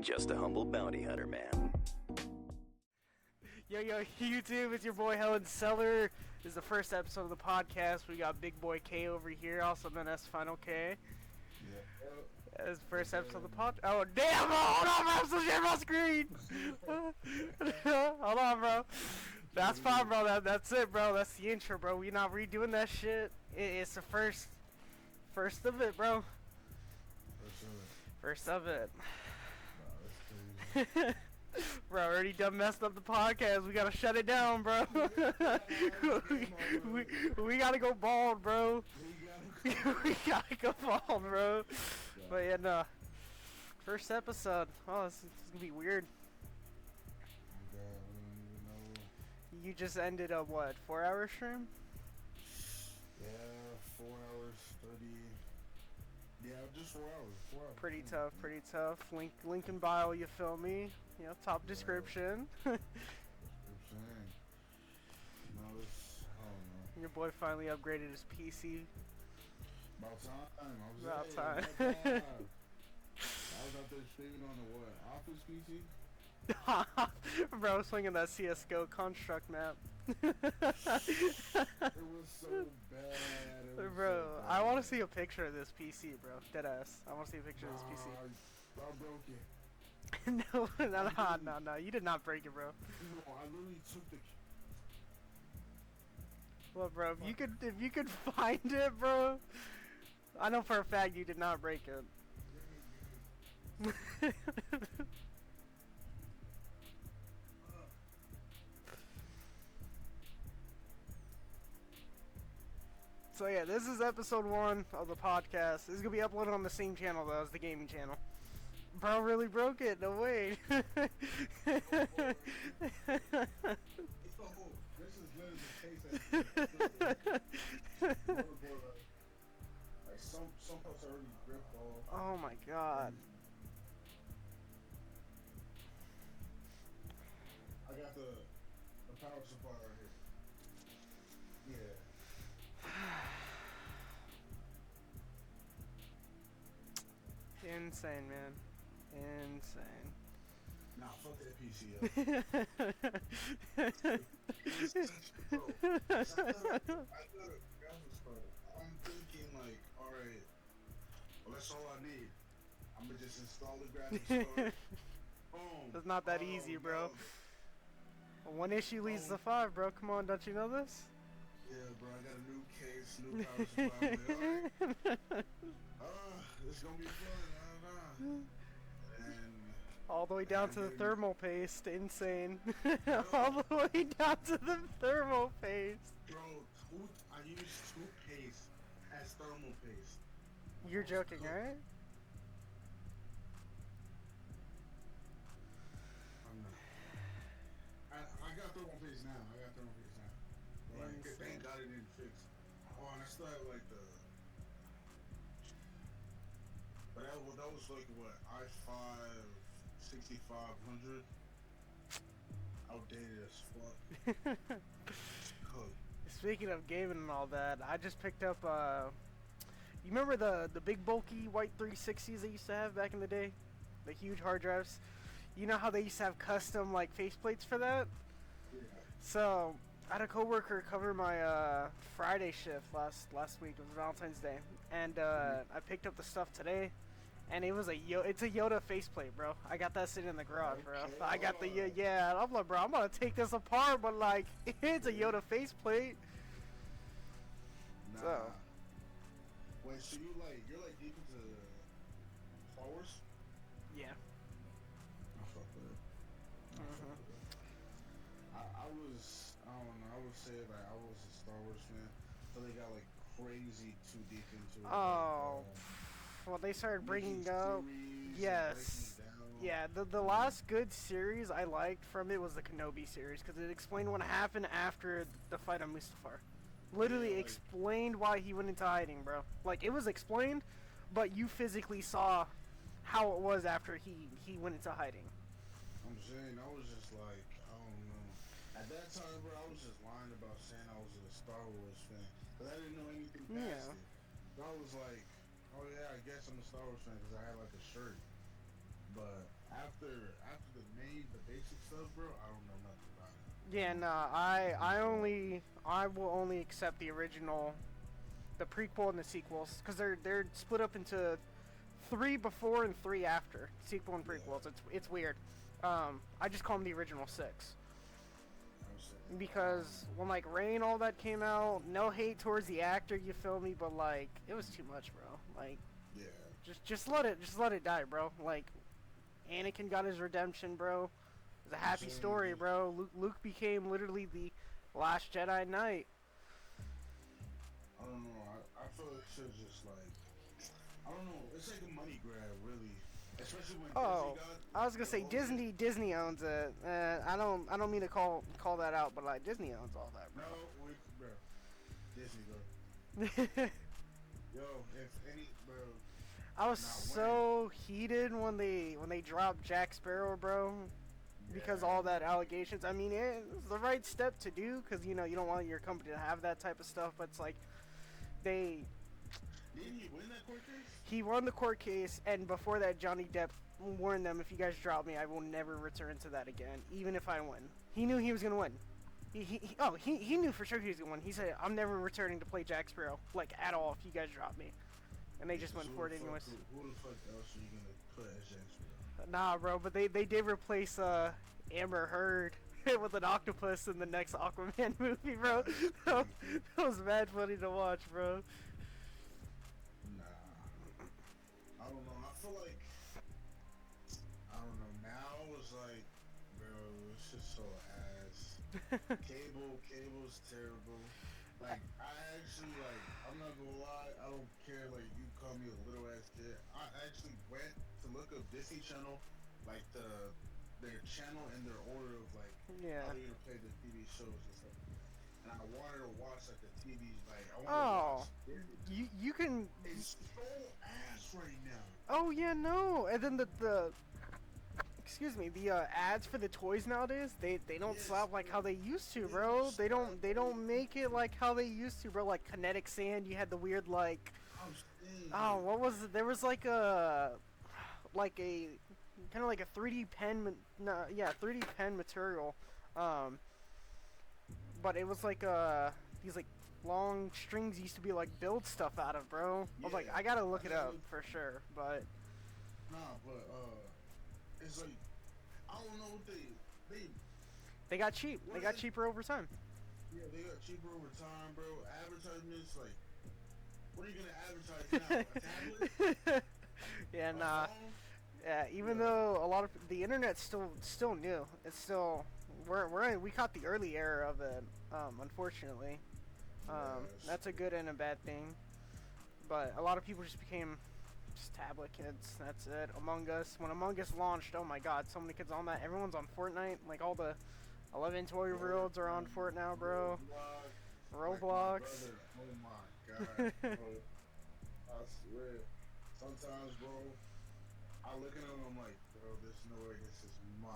just a humble bounty hunter, man. Yo, YouTube, it's your boy Helen Seller. This is the first episode of the podcast. We got Big Boy K over here, also known as Final K. Yeah. As first episode of the pod. Oh, damn! Hold on, bro! I'm still sharing my screen! Hold on, bro. That's fine, bro. That's it, bro. That's the intro, bro. We not redoing that shit. It's the first of it, bro. First of it. Bro, already done messed up the podcast. We gotta shut it down, bro. we gotta go bald, bro. We gotta go bald, bro. But yeah, no. First episode. Oh, this is gonna be weird. You just ended a what, 4-hour stream? Yeah, 4 hours, 30. Yeah, just 4 hours. 4 hours. Pretty tough. Link in bio, you feel me? You know, top description. No, it's, I don't know. Your boy finally upgraded his PC. About time. About time. I was out there streaming on the what? Office PC? Bro, swinging that CSGO construct map. It was so bad. Bro, I want to see a picture of this PC, bro. Deadass. I want to see a picture of this PC. I broke it. No. You did not break it, bro. No, I literally took the. Well, bro, if you could find it, bro. I know for a fact you did not break it. So yeah, this is episode 1 of the podcast. This is gonna be uploaded on the same channel though as the gaming channel. Bro really broke it. No way. This is literally the case that like some parts already ripped off. Oh my god. I got the power supply right here. Yeah. Insane, man. Insane. Nah, fuck that PC up. I'm thinking like, alright, well that's all I need. I'm gonna just install the graphics card. Boom. It's not that easy, bro. One issue leads to 5, bro. Come on, don't you know this? Yeah, bro, I got a new case, new power supply. Alright. It's gonna be fun. And all the way down to the thermal paste. Insane. All the way down to the thermal paste. Bro, I use toothpaste as thermal paste. You're joking, right? I'm not. I got thermal paste now. Like, thank God it didn't fix. Oh, and I still have like the. But that was like what, i5 6500. Outdated as fuck. Speaking of gaming and all that, I just picked up. You remember the big bulky white 360s they used to have back in the day, the huge hard drives. You know how they used to have custom like faceplates for that? Yeah. So I had a coworker cover my Friday shift last week. It was Valentine's Day, and I picked up the stuff today, and it was it's a Yoda faceplate, bro. I got that sitting in the garage, bro. Okay. I got the yeah. I'm like, bro, I'm gonna take this apart, but like, it's a Yoda faceplate. Nah. So. Wait, so you're like deep into Star Wars? Yeah. I fuck with it. I don't know, I would say like I was a Star Wars fan, but they got like crazy too deep into it. Oh, well, they started bringing up. Yes. Yeah, the last good series I liked from it was the Kenobi series because it explained what happened after the fight on Mustafar. Literally explained why he went into hiding, bro. Like, it was explained, but you physically saw how it was after he went into hiding. I'm saying, I was just like, I don't know. At that time, bro, I was just lying about saying I was a Star Wars fan. Because I didn't know anything past it. But I was like, oh yeah, I guess I'm a Star Wars fan because I had like a shirt. But after the basic stuff, bro, I don't know nothing about it. Yeah, nah, I will only accept the original, the prequel and the sequels, because they're split up into three before and three after, sequel and prequels. Yeah, It's weird. I just call them the original six. I'm saying. Because when like Rain all that came out, no hate towards the actor, you feel me, but like it was too much, bro. Like Yeah. just let it die, bro. Like Anakin got his redemption, bro. It's a I'm happy saying, story, bro. Luke became literally the last Jedi Knight. I don't know. I feel like shit's just like, I don't know. It's like a money grab, really. Especially when Oh, Disney got I was gonna the say whole thing. Disney owns it. I don't mean to call that out, but like Disney owns all that, No, wait, bro. Disney, bro. bro. Yo, if any, bro. I was Not winning. so heated when they dropped Jack Sparrow, bro, because Yeah. all that allegations. I mean, it's the right step to do because you know you don't want your company to have that type of stuff. But it's like they Didn't he win that court case? he won the court case, and before that, Johnny Depp warned them, if you guys drop me, I will never return to that again, even if I win. He knew he was gonna win. He knew for sure he was gonna win. He said, I'm never returning to play Jack Sparrow, like, at all, if you guys drop me. And they just went for it anyways. Who the fuck else are you gonna put as Jack Nah, bro, but they did replace Amber Heard with an octopus in the next Aquaman movie, bro. that was mad funny to watch, bro. Nah. I don't know. I feel like, I don't know. Now it's like, bro, it's just so ass. Cable's terrible. Like, I actually, like, I'm not gonna lie, I don't care, like, you call me a little ass kid. I actually went to look up Disney Channel, like, their channel and their order of, like, Yeah. how they're gonna play the TV shows and stuff like that. And I wanted to watch, like, the TV, like, I wanted to Oh, watch Disney. you can. It's so ass right now. Oh yeah, no. And then the excuse me, the ads for the toys nowadays, they don't Yes, slap like how they used to, they bro. don't They slap, don't make it like how they used to, bro. Like Kinetic Sand, you had the weird like, I'm saying, oh, like, what was it? There was like a kind of like a 3D pen, no, yeah, 3D pen material, but it was like these like long strings used to be like build stuff out of, bro. I was like, yeah, I gotta look it gotta up for sure, but nah, but, it's like, I don't know what they they got cheap. They What got is- cheaper over time. yeah, they got cheaper over time, bro. Advertisements, like, what are you gonna advertise now? A tablet? Yeah, A nah. phone? Yeah, even Yeah. though a lot of the internet's still new, it's still we caught the early era of it. Unfortunately, Yes. that's a good and a bad thing. But a lot of people just became just tablet kids. That's it. Among Us. When Among Us launched, oh my God, so many kids on that. Everyone's on Fortnite. Like all the 11, 12-year-olds are on Fortnite now, bro. Roblox. Roblox. Like my brother, oh my god, bro. I swear. Sometimes, bro, I look at him, I'm like, bro, there's no way this is my,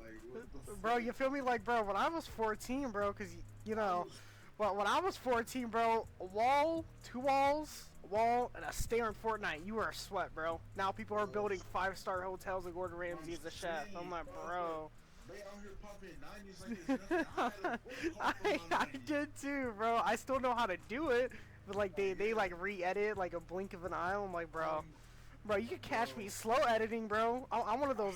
like, what the Bro, fuck? you feel me? Like, bro, when I was 14, bro, because, you I know, was- well, when I was 14, bro, a wall, two walls, a wall, and a stair in Fortnite, you were a sweat, bro. Now people are building 5-star hotels and Gordon Ramsay as a chef. I'm like, bro. They out here popping 90s like it's nothing. I had a book I on did too, bro. I still know how to do it, but, like, they like, re-edit, like, a blink of an eye. I'm like, bro. Bro, you can catch me slow editing, bro. I'm one of those.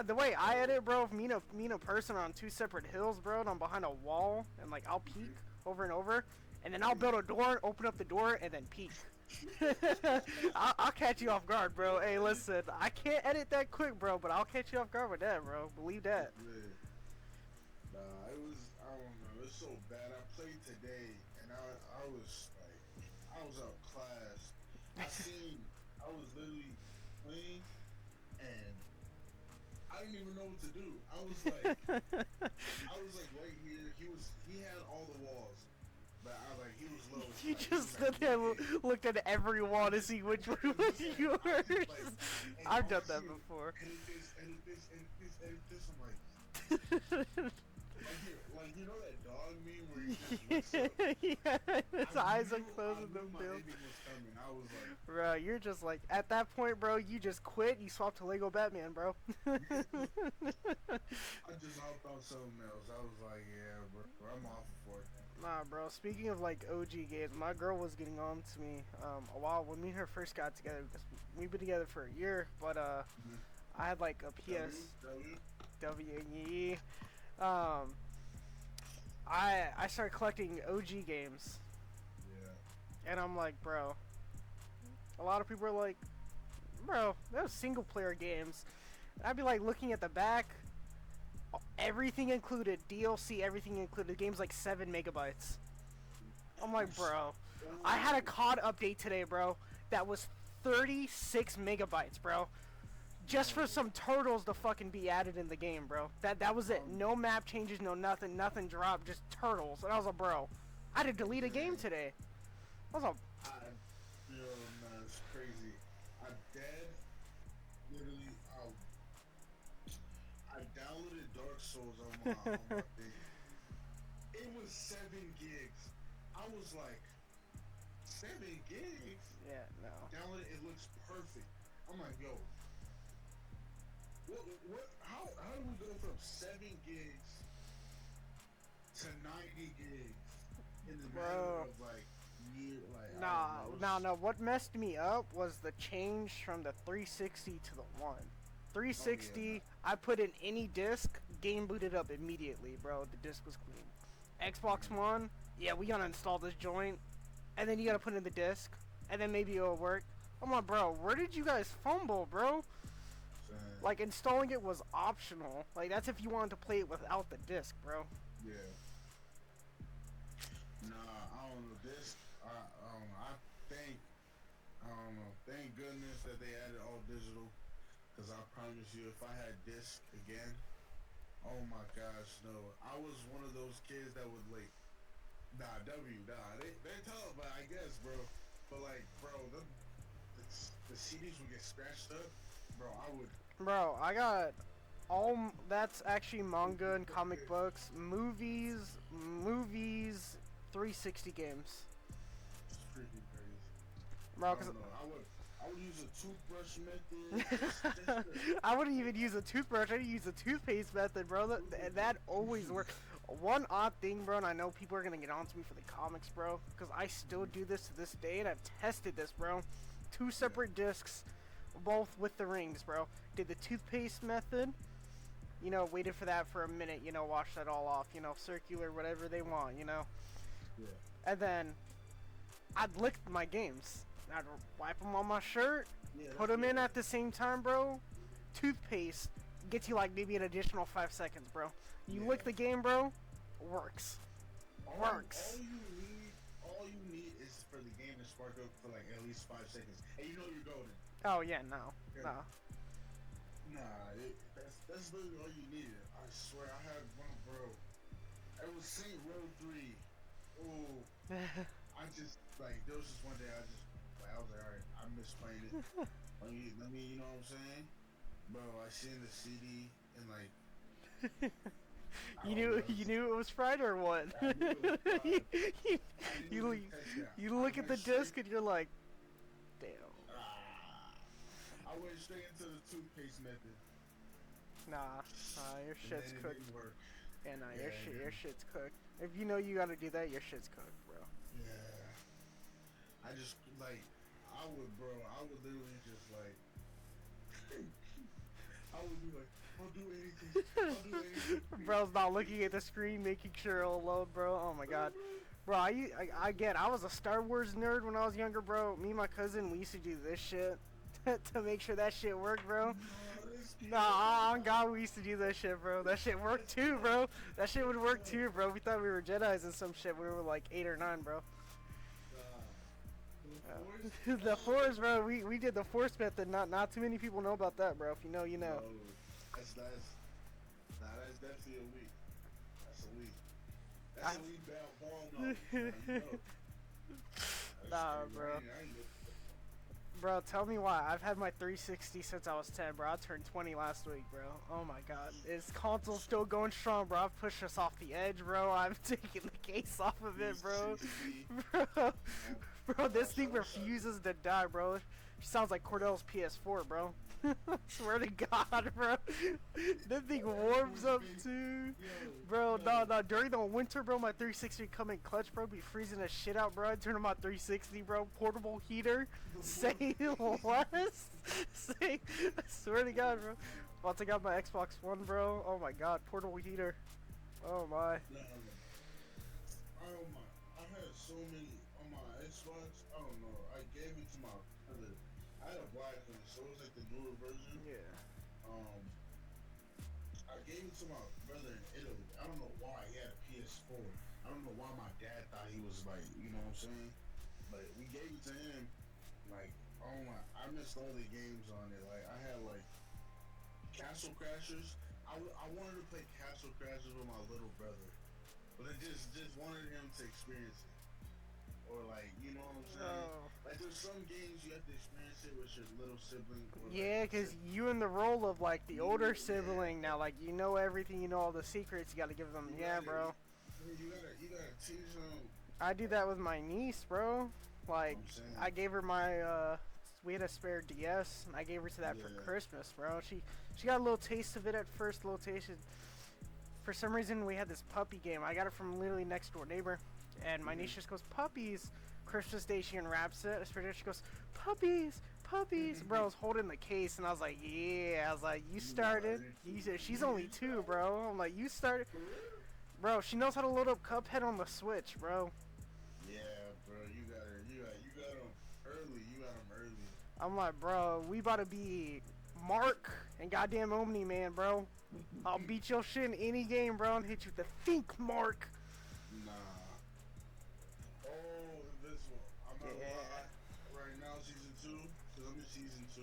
The way I edit, bro, if me and a person are on two separate hills, bro, and I'm behind a wall, and like I'll peek over and over, and then I'll build a door, open up the door, and then peek. I'll catch you off guard, bro. Hey, listen, I can't edit that quick, bro, but I'll catch you off guard with that, bro. Believe that. Nah, it was, I don't know, it's so bad. I played today, and I was like, I was out of class. I was literally playing, and I didn't even know what to do. I was like right here. He had all the walls, but I was like, he was low. You Like, he just was stood like, there, yeah. looked at every wall to see which one was yours. I've done that before. Edit this. I'm like, Like you know that dog meme where he just looks up. Yeah, his eyes are closed I in the knew my field. ending was coming. I was like, Bro, you're just like, at that point, bro, you just quit, you swapped to Lego Batman, bro. I just hopped on something else. I was like, yeah, bro, I'm off for it. Nah, bro, speaking of like OG games, my girl was getting on to me a while when me and her first got together because we've been together for a year, but I had like a PSWE. I started collecting OG games, Yeah. and I'm like, bro, a lot of people are like, bro, those single player games. I'd be like looking at the back, everything included, DLC, everything included. The game's like 7 megabytes. I'm like, bro, I had a COD update today, bro, that was 36 megabytes, bro. Just for some turtles to fucking be added in the game, bro. That was it. No map changes, no nothing, nothing dropped, just turtles. And I was like, bro, I had to delete a game today. I was like, Yo, man, it's crazy. I'm dead. Literally, I downloaded Dark Souls on my thing. It was 7 gigs. I was like, 7 gigs? yeah, no. Download it, it looks perfect. I'm like, yo, how do we go from 7 gigs to 90 gigs in the matter of like year, like Nah. What messed me up was the change from the 360 to the one. 360, Oh, yeah, I put in any disc, game booted up immediately, bro. The disc was clean. Xbox One, yeah, we gotta install this joint, and then you gotta put in the disc, and then maybe it'll work. I'm like, bro, where did you guys fumble, bro? Like, installing it was optional. Like, that's if you wanted to play it without the disc, bro. Yeah. Nah, I don't know. This, I don't know. I don't know. Thank goodness that they added all digital. Because I promise you, if I had disc again, oh my gosh, no. I was one of those kids that would, like, they tell it, but I guess, bro. But, like, bro, the CDs would get scratched up. Bro, I would. Bro, I got all that's actually manga and comic books, movies, 360 games. It's freaking crazy. Bro, I cause don't know. I would use a toothbrush method. I wouldn't even use a toothbrush. I'd use a toothpaste method, bro. That always works. One odd thing, bro, and I know people are gonna get on to me for the comics, bro, because I still do this to this day, and I've tested this, bro. 2 separate discs, both with the rings, bro. Did the toothpaste method, you know, waited for that for a minute, you know, wash that all off, you know, circular, whatever they want, you know. Yeah. And then I'd lick my games. I'd wipe them on my shirt, put them in at the same time, bro. Toothpaste gets you like maybe an additional 5 seconds, bro. You lick the game, bro. Works. Works. All you need is for the game to spark up for like at least 5 seconds, and you know you're golden. Oh yeah, no. That's literally all you needed. I swear, I had one, bro. It was Saint Row 3. Oh, I just like there was just one day I was like, alright, I miss playing it. let me, you know what I'm saying, bro? I seen the CD and like. You knew it was fried or what? I knew it was fried. You look at the disc and you're like, damn. I went straight into the toothpaste method. Nah, your shit's cooked. Yeah, nah, Yeah, your shit's cooked. If you know you gotta do that, your shit's cooked, bro. Yeah. I just like, I would literally just like, I would be like, I'll do anything. Bro's not looking at the screen, making sure it'll load, bro. Oh my god. Bro, I was a Star Wars nerd when I was younger, bro. Me and my cousin, we used to do this shit to make sure that shit worked, bro. Nah, on God, we used to do that shit, bro. That shit worked too, bro. That shit would work too, bro. We thought we were Jedis and some shit when we were like 8 or 9, bro. The Force, bro. We did the Force method. Not too many people know about that, bro. If you know, you know. That's definitely a week. That's a week. That's a week ball knowledge. Nah, bro. Bro, tell me why. I've had my 360 since I was 10, bro. I turned 20 last week, bro. Oh my god. This console's still going strong, bro. I've pushed us off the edge, bro. I've taken the case off of it, bro. Bro, this thing refuses to die, bro. She sounds like Cordell's PS4, bro. Swear to God, bro. That thing warms up too. Bro, no. During the winter, bro, my 360 would come in clutch, bro. Be freezing the shit out, bro. I'd turn on my 360, bro. Portable heater. Say less. Say, I swear to God, bro. Once I got my Xbox One, bro. Oh my God, portable heater. Oh my. Oh my. I had so many on my Xbox. I don't know. I gave it to my brother. I had a black one, so it was like the newer version. Yeah. I gave it to my brother in Italy. I don't know why he had a PS4. I don't know why my dad thought he was like, you know what I'm saying? But we gave it to him. Like, oh my, I missed all the games on it. Like, I had like Castle Crashers. I wanted to play Castle Crashers with my little brother, but I just wanted him to experience it. Or like, you know what I'm saying? Oh. Like, there's some games you have to experience it with your little sibling. Or Yeah, like, cause you in the role of like the older sibling now, like you know everything, you know all the secrets. You gotta give them. Yeah, bro. You gotta teach them. I do that with my niece, bro. Like I gave her my we had a spare DS, and I gave her to that for Christmas, bro. She got a little taste of it at first, a little taste. For some reason, we had this puppy game. I got it from literally next door neighbor, and my niece just goes puppies. Christmas Day, she unwraps it. She goes puppies, puppies. Bro, I was holding the case, and I was like, yeah. I was like, you started. You said she's only 2, bro. I'm like, you started. Bro, she knows how to load up Cuphead on the Switch, bro. Yeah, bro, you got them early. You got them early. I'm like, bro, we about to be Mark and goddamn Omni Man, bro. I'll beat your shit in any game, bro, and hit you with the think Mark. Nah. Oh, this one. I'm not gonna lie. Right now, season 2, because I'm in season 2.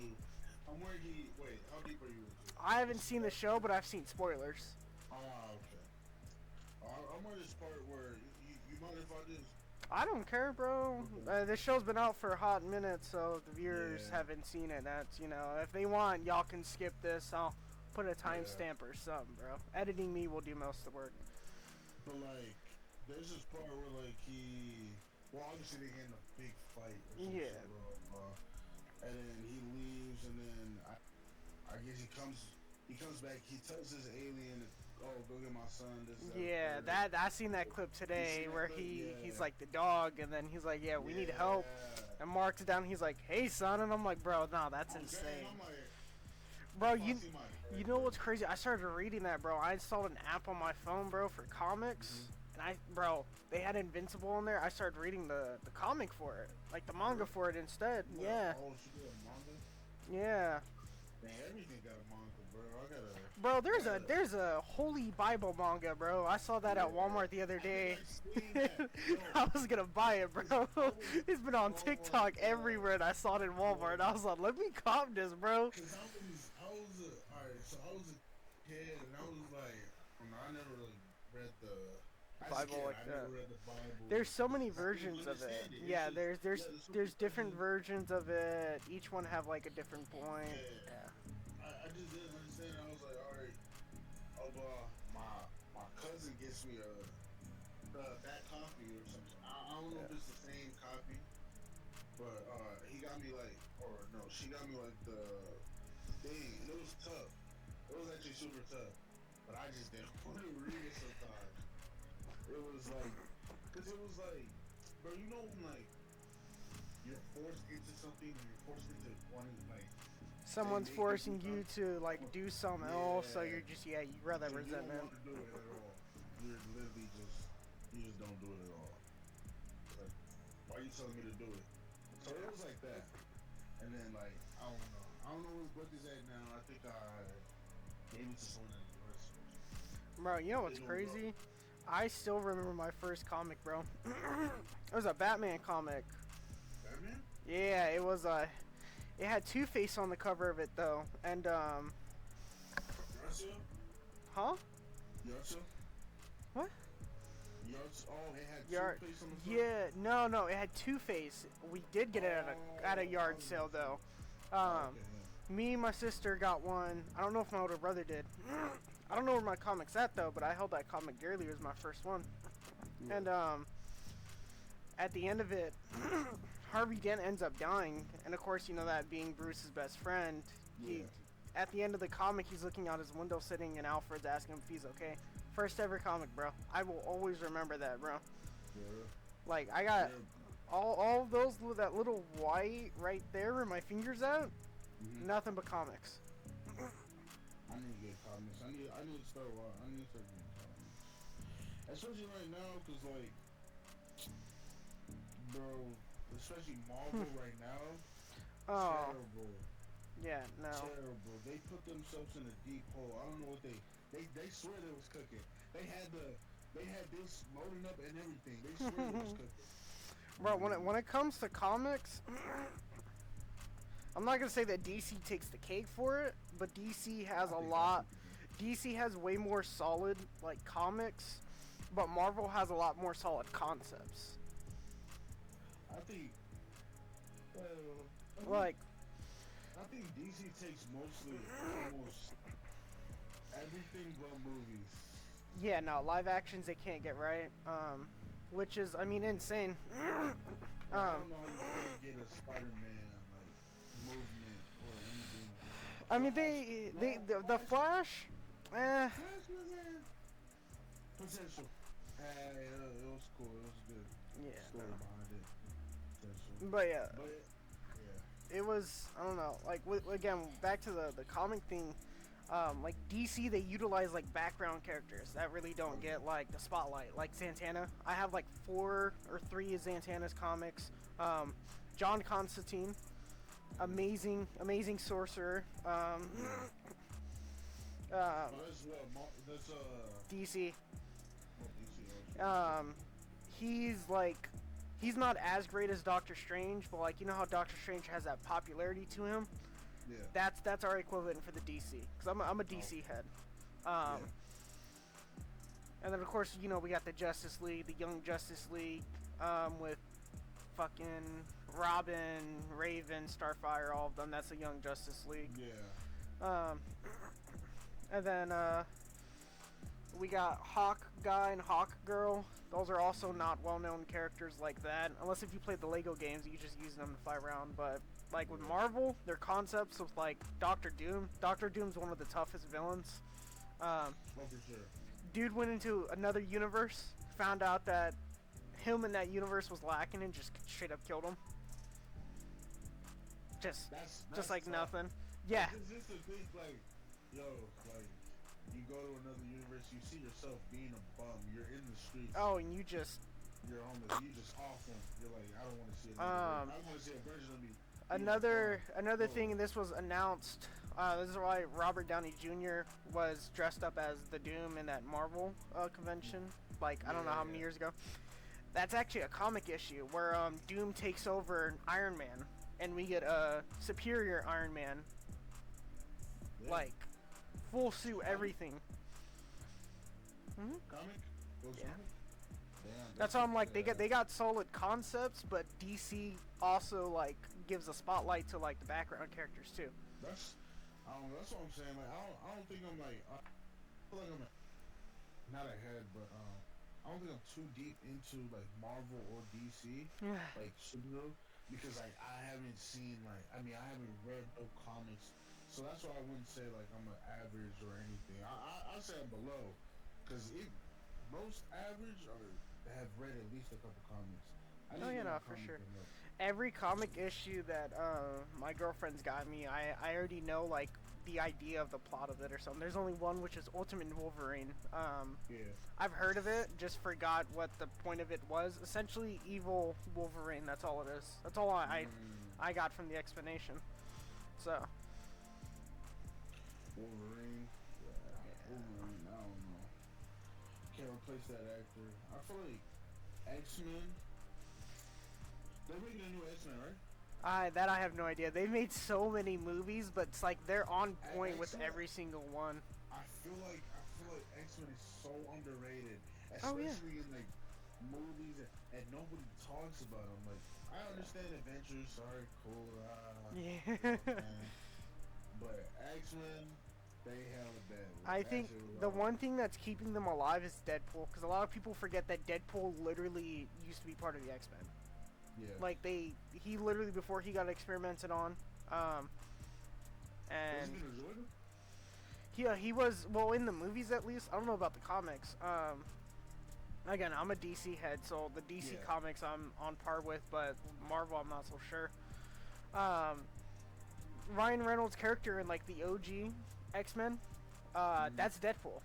I'm working. Wait, how deep are you into? I haven't seen the show, but I've seen spoilers. Okay. I'm on this part where you mind if I just. I don't care, bro. This show's been out for a hot minute, so if the viewers haven't seen it, that's, you know, if they want, y'all can skip this. I'll put a timestamp or something, bro. Editing me will do most of the work. But, like, there's this part where, like, well, obviously they get in a big fight or some shit, bro. And then he leaves, and then I guess he comes back, he tells his alien, oh, go get my son, I seen that clip today where he's like the dog, and then he's like, yeah, we need help. And Mark's down, he's like, hey, son, and I'm like, bro, no, that's insane. Bro, you know what's crazy? I started reading that, bro. I installed an app on my phone, bro, for comics, and bro, they had Invincible in there. I started reading the comic for it, like the manga for it instead. Yeah. Oh, she did a manga? Yeah. Man, everything got a manga, bro. Bro, there's a Holy Bible manga, bro. I saw that at Walmart the other day. I was gonna buy it, bro. It's been on TikTok everywhere, and I saw it in Walmart. And I was like, let me cop this, bro. Cause I was a kid, and I was like, I never really read the Bible like that. I never read the Bible. There's so many versions of it. Yeah, there's different versions of it. Each one have like a different point. Yeah. I just didn't understand. I was like, alright, my cousin gets me that copy or something. I don't know if it's the same copy, but he got me like, or no, she got me like the thing, and it was tough. It was actually super tough, but I just didn't want to read it sometimes. It was like, cause it was like, bro, you know when like you're forced into something, you're forced into wanting like. Someone's forcing you to like do something else, so you're just you rather resentment. You don't want to do it at all. You're literally you just don't do it at all. Like, why are you telling me to do it? So it was like that, and then like I don't know where the book is at now. I think I gave it to someone at the university. Bro, you know what's crazy? I still remember my first comic, bro. It was a Batman comic. Batman? Yeah, it was it had Two-Face on the cover of it though, and Vrchat? huh? Vrchat? What? Oh, it had Yard. Two-Face on the front? Yeah, no, it had Two-Face. We did get it at a yard sale though. Okay, Me and my sister got one. I don't know if my older brother did. I don't know where my comic's at though, but I held that comic dearly. It was my first one. yeah. And at the end of it, Harvey Dent ends up dying, and of course, you know that being Bruce's best friend, he, Yeah. at the end of the comic, he's looking out his window, sitting, and Alfred's asking him if he's okay. First ever comic, bro. I will always remember that, bro. Yeah. Like I got Yeah. all of those with that little white right there where my fingers at. Mhm. Nothing but comics. I need to get comics. I need to start getting comics. Especially right now, cause like, bro, especially Marvel right now. Oh, Terrible. yeah, no. Terrible. They put themselves in a deep hole. I don't know what they swear they was cooking. They had this loading up and everything. They swear they was cooking. Bro, when it comes to comics, I'm not gonna say that DC takes the cake for it, but DC has a lot. DC has way more solid like comics, but Marvel has a lot more solid concepts. I think. Like, I think DC takes mostly almost everything but movies. yeah, no, live actions they can't get right. Which is, I mean, insane. I don't know how you can't get a Spider-Man like movement or anything. I mean, the Flash, eh, Potential. Hey, it was cool. It was good. yeah, Story no. behind it. Potential. But yeah, But yeah. it was, I don't know, like, again, back to the comic thing, like, DC, they utilize, like, background characters that really don't get, like, the spotlight, like Santana. I have, like, 4 or 3 of Santana's comics. John Constantine, amazing sorcerer. Oh, that's what. That's DC. DC also. He's not as great as Doctor Strange, but, like, you know how Doctor Strange has that popularity to him? Yeah. That's our equivalent for the DC, because I'm a DC head. And then of course, you know, we got the Justice League, the Young Justice League, with fucking Robin, Raven, Starfire, all of them. That's the Young Justice League. Yeah. And then we got Hawk Guy and Hawk Girl. Those are also not well-known characters like that, unless if you played the Lego games, you just use them to fly around. But like with Marvel, their concepts with like Doctor Doom. Doctor Doom's one of the toughest villains. Oh, for sure. Dude went into another universe, found out that him in that universe was lacking, and just straight up killed him. Just like tough. nothing. Yeah. It's just a thing, like, yo, like, you go to another universe, you see yourself being a bum, you're in the streets. Oh, and you just. You're homeless, you just awful. You're like, I don't want to see it. I want to see a version of me. Another thing, and this was announced. This is why Robert Downey Jr. was dressed up as the Doom in that Marvel convention. Like, I don't know how many years ago. That's actually a comic issue where Doom takes over Iron Man, and we get a superior Iron Man. Yeah. Like, full suit, everything. Comic? Yeah. Comic? Damn, That's how I'm like, they got solid concepts, but DC also like gives a spotlight to like the background characters too. That's what I'm saying. Like, I don't think I'm like, I feel like I'm not ahead, but I don't think I'm too deep into like Marvel or DC, like superhero, because like I haven't seen like, I mean, I haven't read no comics, so that's why I wouldn't say like I'm an average or anything. I say I'm below, because most average have read at least a couple comics. Oh yeah, no, for sure. Every comic issue that my girlfriend's got me, I already know like the idea of the plot of it or something. There's only one, which is Ultimate Wolverine. Yeah. I've heard of it, just forgot what the point of it was. Essentially, evil Wolverine. That's all it is. That's all I got from the explanation. So. Wolverine. Yeah. Wolverine. I don't know. Can't replace that actor. I feel like X-Men. They're making a new X-Men, right? That I have no idea. They made so many movies, but it's like they're on point with every single one. I feel like X-Men is so underrated. Oh yeah. especially in like movies and nobody talks about them. Like I understand Avengers, sorry, cool, Yeah. you know what I'm saying? But X Men, they held that. I That think shit was the hard. one thing that's keeping them alive is Deadpool, because a lot of people forget that Deadpool literally used to be part of the X-Men. Yeah. Like he literally before he got experimented on, um, Was and he gonna join him? he was well in the movies at least. I don't know about the comics. Again, I'm a DC head, so the DC Yeah. comics I'm on par with, but Marvel I'm not so sure. Um, Ryan Reynolds' character in like the OG X-Men, that's Deadpool.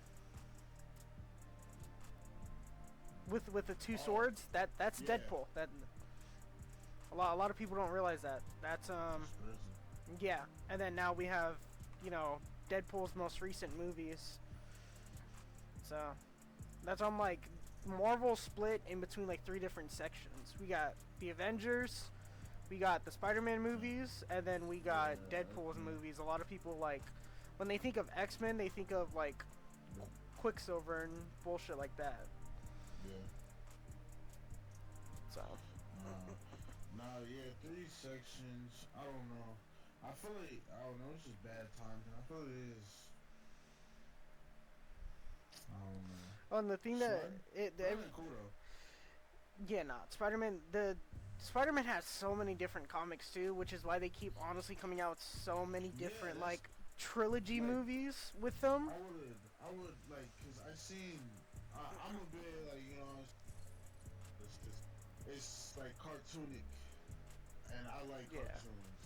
With the two Oh, swords, that's yeah. Deadpool. That a lot of people don't realize that. That's That's crazy. yeah. And then now we have, you know, Deadpool's most recent movies. So that's on like Marvel split in between like three different sections. We got the Avengers, we got the Spider-Man movies, and then we got Yeah, Deadpool's X-Men. movies. A lot of people like when they think of X-Men, they think of like Quicksilver and bullshit like that. Yeah. So Nah, yeah, three sections. I don't know. I feel like I don't know. It's just bad timing. I feel it is. I don't know. and the thing that Spider, it Spider-Man cool though. yeah, not Spider-Man. The Spider-Man has so many different comics too, which is why they keep honestly coming out with so many Yeah, different that's like trilogy like movies with them. I would like, cause I seen. I'm a bit like it's like cartoonic, and I like Yeah. cartoons.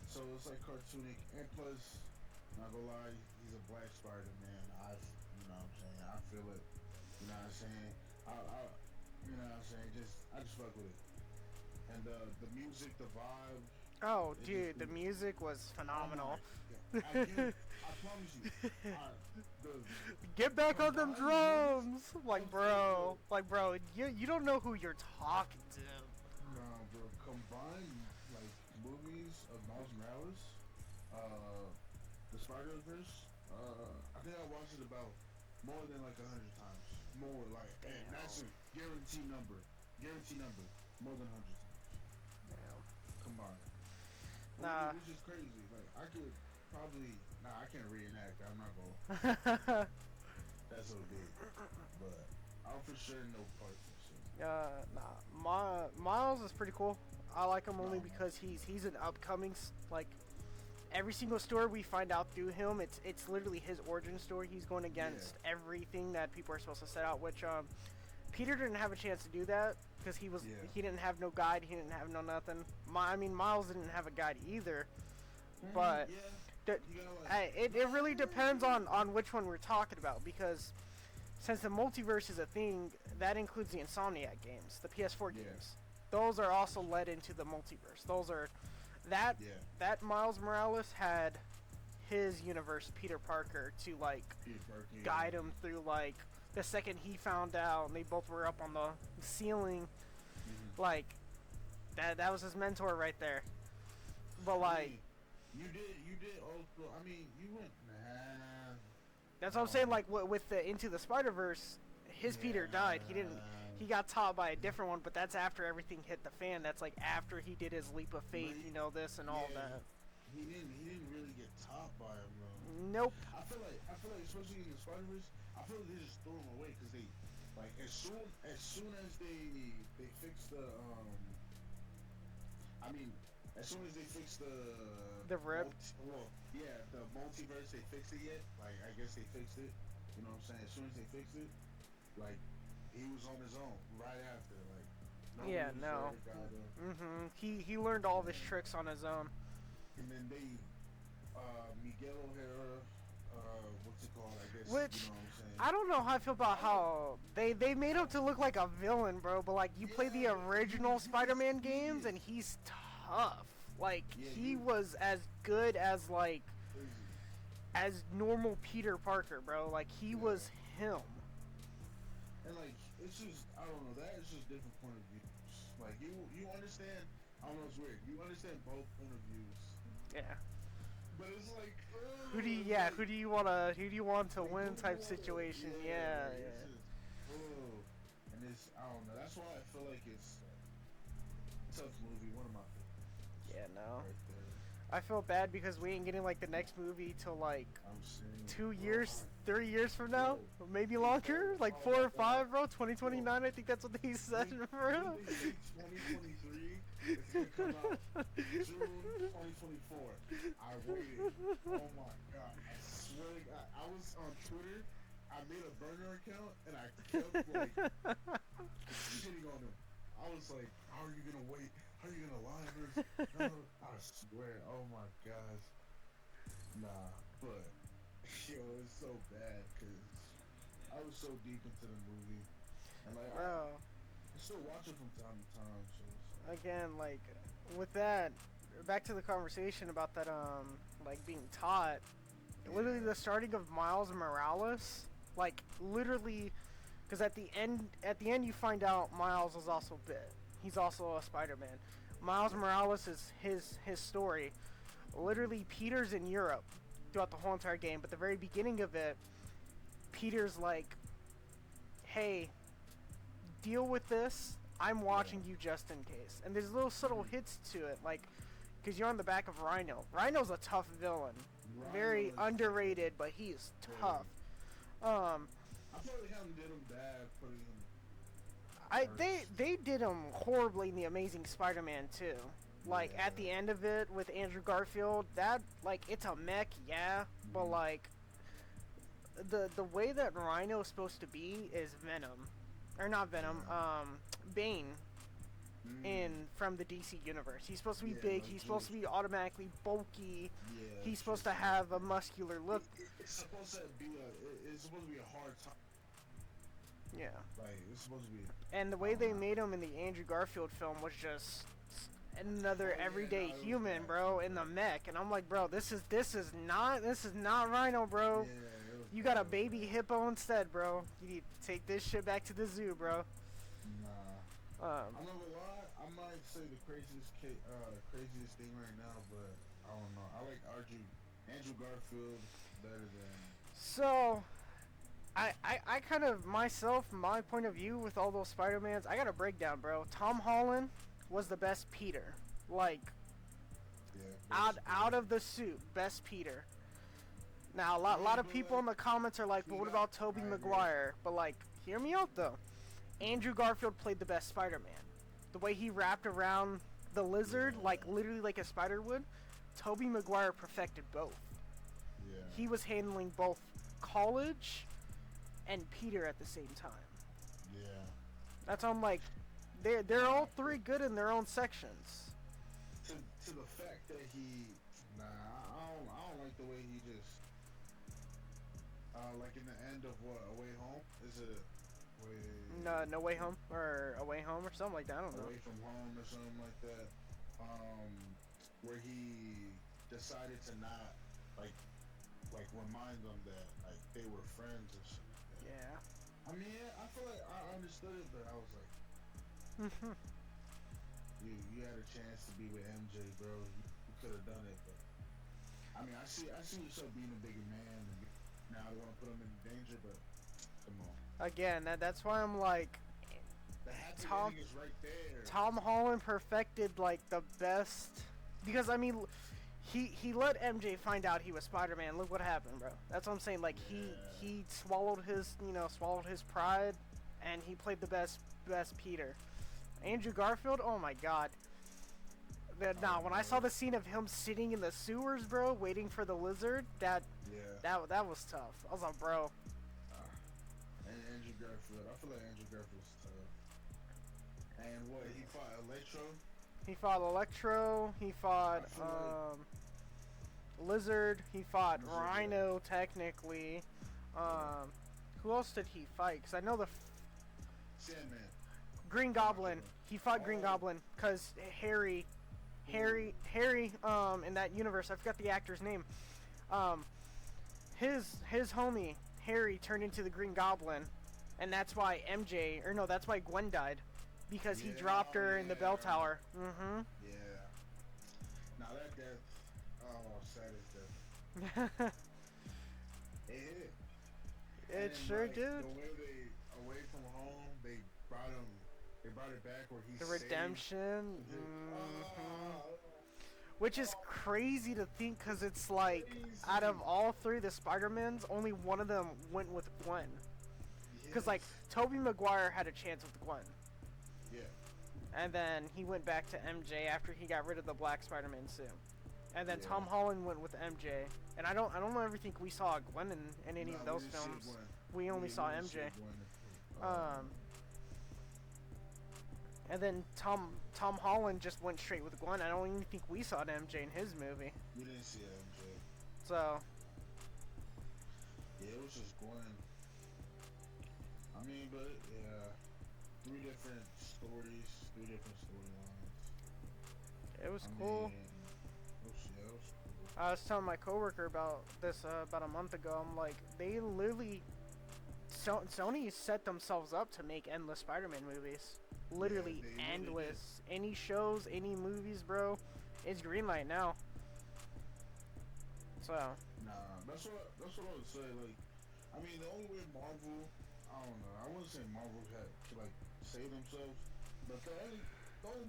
So it's like cartoonic, and plus, not gonna lie, he's a black Spider-Man. You know what I'm saying? I feel it. You know what I'm saying? You know what I'm saying? I just fuck with it. And the music, the vibe, Oh, it just dude, the music was oh my phenomenal. god! I promise you, the Get back on them combined movies. drums, I'm saying, bro, like bro, you don't know who you're talking to. nah, bro, combined like movies of Miles Morales, the Spider-Verse. I think I watched it about more than like 100 times. More like, and that's a guarantee number, more than 100 times combined. Nah. Which is crazy. Like I could probably, nah, I can't reenact. I'm not gonna. That's so big, but I'll for sure know parts and shit. Miles is pretty cool. I like him only No, because he's an upcoming like every single story we find out through him. It's literally his origin story. He's going against everything that people are supposed to set out. Which Peter didn't have a chance to do that because he didn't have no guide. He didn't have no nothing. I mean Miles didn't have a guide either. But Yeah, you gotta like, it really depends on which one we're talking about because since the multiverse is a thing, that includes the Insomniac games, the PS4 Yeah. games. Those are also led into the multiverse. Those are that yeah, that Miles Morales had his universe, Peter Parker, to like Peter Parker, guide him through like the second he found out and they both were up on the ceiling, like that was his mentor right there. But like you did also. I mean, you went nah. that's what I'm saying. Like with the Into the Spider Verse, his Peter died. He didn't. He got taught by a different one, but that's after everything hit the fan. That's like after he did his leap of faith, you know, this and all that. He didn't really get taught by him though. Nope. I feel like especially in the Spider-Verse, I feel like they just threw him away because they like as soon as they fix the I mean as soon as they fix The rip. The multiverse they fixed it yet? Like I guess they fixed it. You know what I'm saying? As soon as they fixed it, like he was on his own right after. Like Yeah, no. He learned all of his tricks on his own. And then they Miguel O'Hara, what's it called? I guess Which you know what I'm saying. I don't know how I feel about how they made him to look like a villain, bro. But like you play the original Spider-Man games and he's tough. Like he was as good as like as normal Peter Parker, bro. Like he was him. And like it's just I don't know, that is just different point of views. Like you understand, I don't know, it's weird. You understand both point of views. Yeah. But it's like Who do you want to win type situation? Yeah. It's just, It's I don't know. That's why I feel like it's a tough movie. One of my favorites. Yeah, no. Right there. I feel bad because we ain't getting like the next movie till like I'm saying 2 bro, years, 3 years from now, bro, maybe longer, like oh 4 my or 5, God. bro. 2029, I think that's what they said, bro. When they say 2023, it's gonna come out June 2024. I waited. Oh my god! I swear to God, I was on Twitter. I made a burner account and I kept like shitting on them. I was like, "How are you gonna wait? How are you gonna lie to us?" No, I swear. Oh my gosh. Nah, but yo, it's so bad because I was so deep into the movie, and like Bro, I still watch it from time to time. So it's like, again, like with that, back to the conversation about that, like being taught. Literally, the starting of Miles Morales, like literally, because at the end, you find out Miles is also bit. He's also a Spider-Man. Miles Morales is his story. Literally, Peter's in Europe throughout the whole entire game, but the very beginning of it, Peter's like, "Hey, deal with this. I'm watching you just in case." And there's little subtle hits to it, like, because you're on the back of Rhino. Rhino's a tough villain, very underrated, but he is tough. I feel like him did him bad putting him. They did him horribly in the Amazing Spider-Man too. Like at the end of it with Andrew Garfield, that like it's a mech, yeah, but like the way that Rhino is supposed to be is Venom, or not Venom, Bane. In from the DC universe, he's supposed to be big. He's supposed to be automatically bulky. He's supposed to have a muscular look. It's supposed to be a hard time. Yeah. Like it's supposed to be. And the way they made him in the Andrew Garfield film was just another everyday human, bro, in the mech. And I'm like, bro, this is not Rhino, bro. You got a baby hippo instead, bro. You need to take this shit back to the zoo, bro. Nah. I'm not gonna lie. I might say the craziest thing right now, but I don't know. I like Andrew Garfield better than. So, I kind of myself, my point of view with all those Spider-Mans, I got a breakdown, bro. Tom Holland was the best Peter. Like, out of the suit, best Peter. Now, a lot of people in the comments are like, but what about Tobey Maguire? But like, hear me out though. Andrew Garfield played the best Spider-Man. The way he wrapped around the lizard, like literally like a spider would, Tobey Maguire perfected both. Yeah. He was handling both college and Peter at the same time. Yeah. That's why I'm like, they're all three good in their own sections. To the fact that I don't like the way he just like in the end of what Away Home is it. No Way Home or Away Home or something like that. I don't know. Away from Home or something like that. Where he decided to not like remind them that like they were friends or something. Yeah. I mean, I feel like I understood it, but I was like, you had a chance to be with MJ, bro. You could have done it, but I mean, I see yourself being a bigger man, and now they want to put him in danger, but come on. Again, that's why I'm like, The happy ending is right there. Tom Holland perfected like the best, because I mean, he let MJ find out he was Spider-Man. Look what happened, bro. That's what I'm saying. Like he swallowed his pride, and he played the best Peter. Andrew Garfield, oh my god. When I saw the scene of him sitting in the sewers, bro, waiting for the lizard, that was tough. I was like, bro. And Andrew Garfield, I feel like Andrew Garfield's tough. And what, he fought Electro? He fought Electro. He fought Lizard. He fought Rhino, technically. Who else did he fight? Because I know Sandman. Green Goblin. He fought Green Goblin because Harry, in that universe, I forgot the actor's name. His homie Harry turned into the Green Goblin, and that's why that's why Gwen died, because he dropped her in the bell tower. Mm-hmm. Yeah. Now that death, sad as death. It hit. It sure did. The way they Away from Home, they brought him. They brought it back where he The saved. redemption. Ah, Which is crazy to think, because it's like, out of all three of the Spider-Mans, only one of them went with Gwen. Because, like, yes. Tobey Maguire had a chance with Gwen. Yeah. And then he went back to MJ after he got rid of the Black Spider-Man suit. And then Yeah. Tom Holland went with MJ. And I don't ever think we saw Gwen in any Nah, of we those didn't see films. Gwen. We only saw didn't see MJ. Gwen. And then Tom Holland just went straight with Gwen. I don't even think we saw an MJ in his movie. We didn't see MJ. So, Yeah, it was just Gwen. I mean, but yeah, three different storylines. it was cool. Mean, it was cool. I was telling my coworker about this about a month ago. I'm like, they literally, Sony set themselves up to make endless Spider-Man movies. Literally they really endless. Any shows, any movies, bro. It's greenlight now. So. Nah, that's what I would say. Like, I mean, the only way Marvel, I don't know. I wouldn't say Marvel had to like save themselves, but the only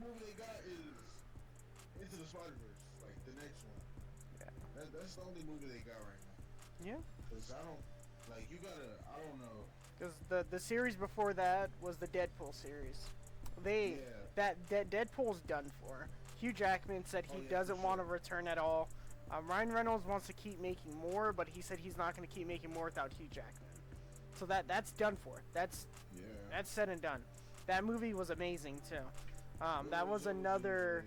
movie they got is Into the Spider-Verse, like the next one. Yeah. That's the only movie they got right now. Yeah. Cause I don't like you gotta. I don't know. Because the series before that was the Deadpool series. Yeah. That Deadpool's done for. Hugh Jackman said he Oh, yeah, doesn't for want to sure. return at all. Ryan Reynolds wants to keep making more, but he said he's not going to keep making more without Hugh Jackman. So that's done for. That's said and done. That movie was amazing too. That was another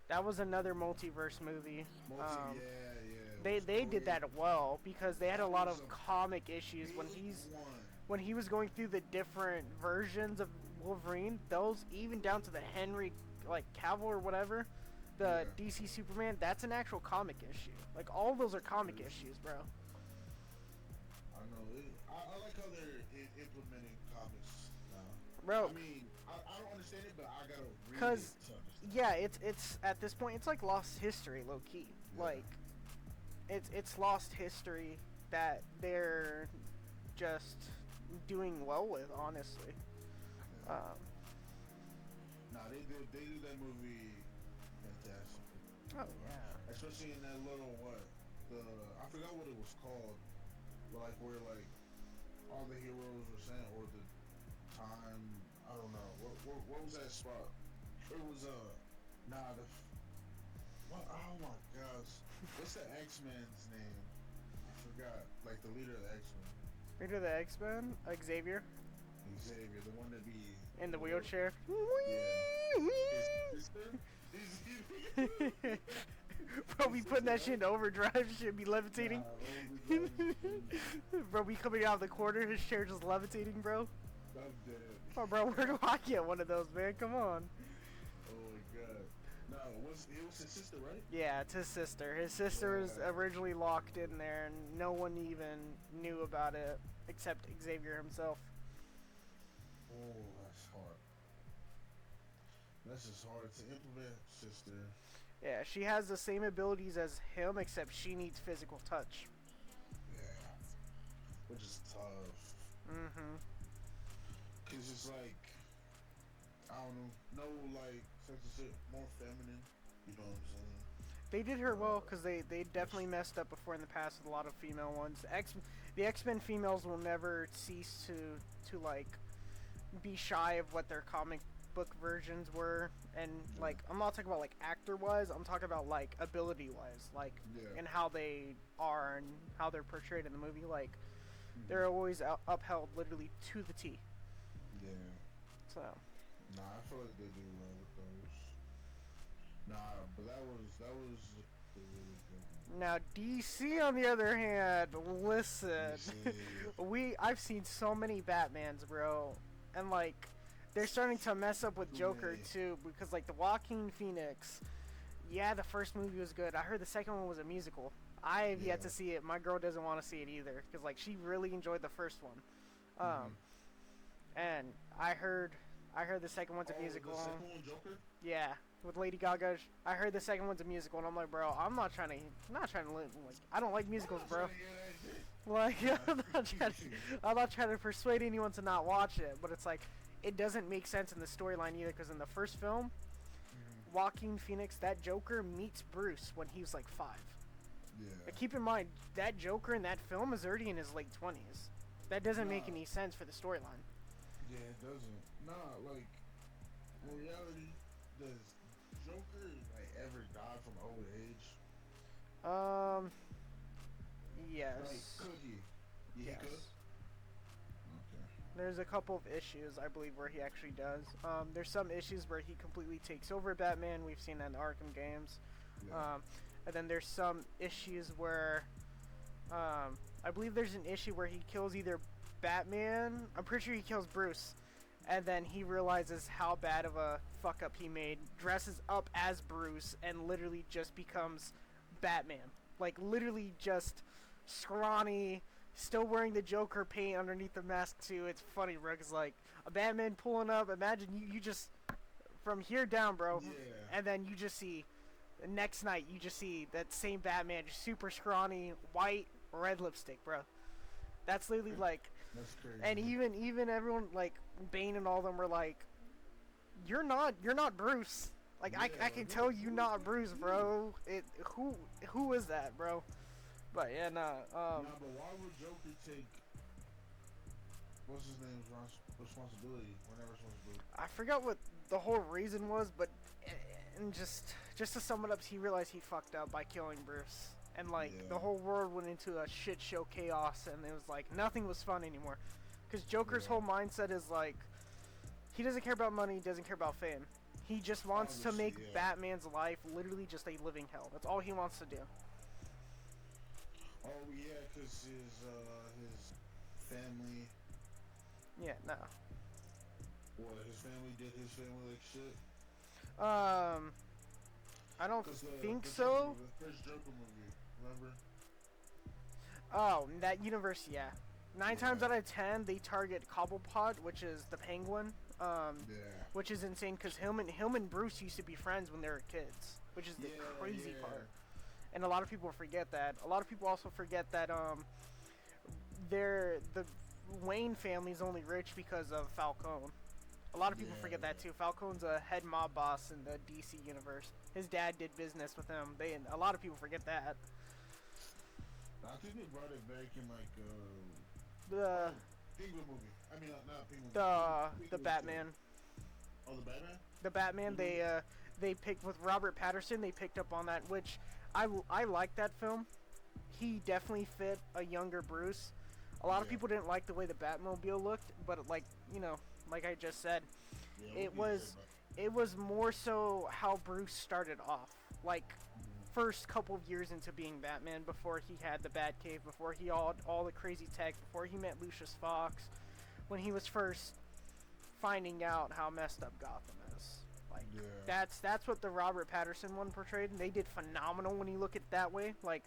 multiverse movie. They did that well because they had a lot of comic issues when he was going through the different versions of Wolverine. Those even down to the Henry Cavill or whatever, the DC Superman. That's an actual comic issue. Like all of those are comic issues, bro. I know. I like how they're implementing comics now. Bro. I mean, I don't understand it, but I gotta read it to Cause understand. it's at this point it's like lost history, low key. Yeah. Like it's lost history that they're just doing well with, honestly. Nah, they do that movie fantastic. Oh yeah. Especially in that little I forgot what it was called, but like where like all the heroes were sent or the time. I don't know what was that spot? It was what? Oh my gosh, what's the X-Men's name? I forgot. Like the leader of the X-Men. Leader of the X-Men, Xavier, The one that be in the wheelchair. Yeah. His sister? Bro, we putting that shit in overdrive. Shit be levitating. Bro, we coming out of the corner. His chair just levitating, bro. I'm dead. Oh, bro, where do I get one of those, man? Come on. Oh my god. No, it was his sister, right? Yeah, it's his sister. His sister was originally locked in there, and no one even knew about it except Xavier himself. Oh, that's hard. That's just hard to implement, sister. Yeah, she has the same abilities as him, except she needs physical touch. Yeah. Which is tough. Mm-hmm. Cause it's like, I don't know, no like, such a shit, more feminine. You know what I'm saying? They did her well, because they definitely messed up before in the past with a lot of female ones. The X-Men females will never cease to like, be shy of what their comic book versions were. And, like, I'm not talking about, like, actor-wise, I'm talking about, like, ability-wise. Like, and how they are and how they're portrayed in the movie. Like, they're always upheld literally to the T. Yeah. So. Nah, I feel like they do well with those. Nah, but that was really good. Now DC, on the other hand, listen, I've seen so many Batmans, bro, and like they're starting to mess up with Joker too, because like the Joaquin Phoenix, yeah, the first movie was good. I heard the second one was a musical. I have yet to see it. My girl doesn't want to see it either, because like she really enjoyed the first one. And I heard the second one's a musical. The second one, Joker? Yeah, with Lady Gaga. I heard the second one's a musical, and I'm like, bro, I'm not trying to like, I don't like musicals, bro. Like, I'm not trying to persuade anyone to not watch it, but it's like, it doesn't make sense in the storyline either, because in the first film, Joaquin Phoenix, that Joker, meets Bruce when he was like 5. Yeah. But keep in mind, that Joker in that film is already in his late 20s. That doesn't make any sense for the storyline. Yeah, it doesn't. Nah, like, in reality, does Joker, like, ever die from old age? Yes. Like, could he? Yeah, Yes. he could? Okay. There's a couple of issues, I believe, where he actually does. There's some issues where he completely takes over Batman. We've seen that in the Arkham games. Yeah. And then there's some issues where, I believe there's an issue where he kills either Batman. I'm pretty sure he kills Bruce. And then he realizes how bad of a fuck up he made, dresses up as Bruce, and literally just becomes Batman. Like, literally just scrawny, still wearing the Joker paint underneath the mask too. It's funny, bro, 'cause like a Batman pulling up. Imagine you just from here down, bro, Yeah. and then you just see the next night you just see that same Batman, just super scrawny, white, red lipstick, bro. That's literally like, That's crazy. and even everyone like Bane and all them were like, you're not Bruce. Like I can tell you not Bruce, bro. Who is that, bro? But yeah, nah. Nah, but why would Joker take what's his name's responsibility? Whenever responsibility. I forgot what the whole reason was, but and just to sum it up, he realized he fucked up by killing Bruce, and like the whole world went into a shit show chaos, and it was like nothing was fun anymore. Because Joker's whole mindset is like, he doesn't care about money, he doesn't care about fame. He just wants to make Batman's life literally just a living hell. That's all he wants to do. Oh yeah, cause his family. Yeah, no. What, his family did his family like shit? I don't think the so. The first Joker movie, remember? Oh, that universe, yeah. 9 times out of 10, they target Cobblepot, which is the Penguin. Which is insane because him and Bruce used to be friends when they were kids, which is the crazy part. And a lot of people forget that. A lot of people also forget that the Wayne family's only rich because of Falcone. A lot of people forget that too. Falcone's a head mob boss in the DC universe. His dad did business with him. A lot of people forget that. I think they brought it back in like The Penguin movie. I mean, not Penguin. the Batman. Oh, the Batman. The Batman. They picked with Robert Pattinson. They picked up on that, which I like that film. He definitely fit a younger Bruce. A lot of people didn't like the way the Batmobile looked, but like like I just said, it was more so how Bruce started off. Like first couple of years into being Batman, before he had the Batcave, before he all the crazy tech, before he met Lucius Fox, when he was first finding out how messed up Gotham is. Like that's what the Robert Pattinson one portrayed, and they did phenomenal when you look at it that way. Like,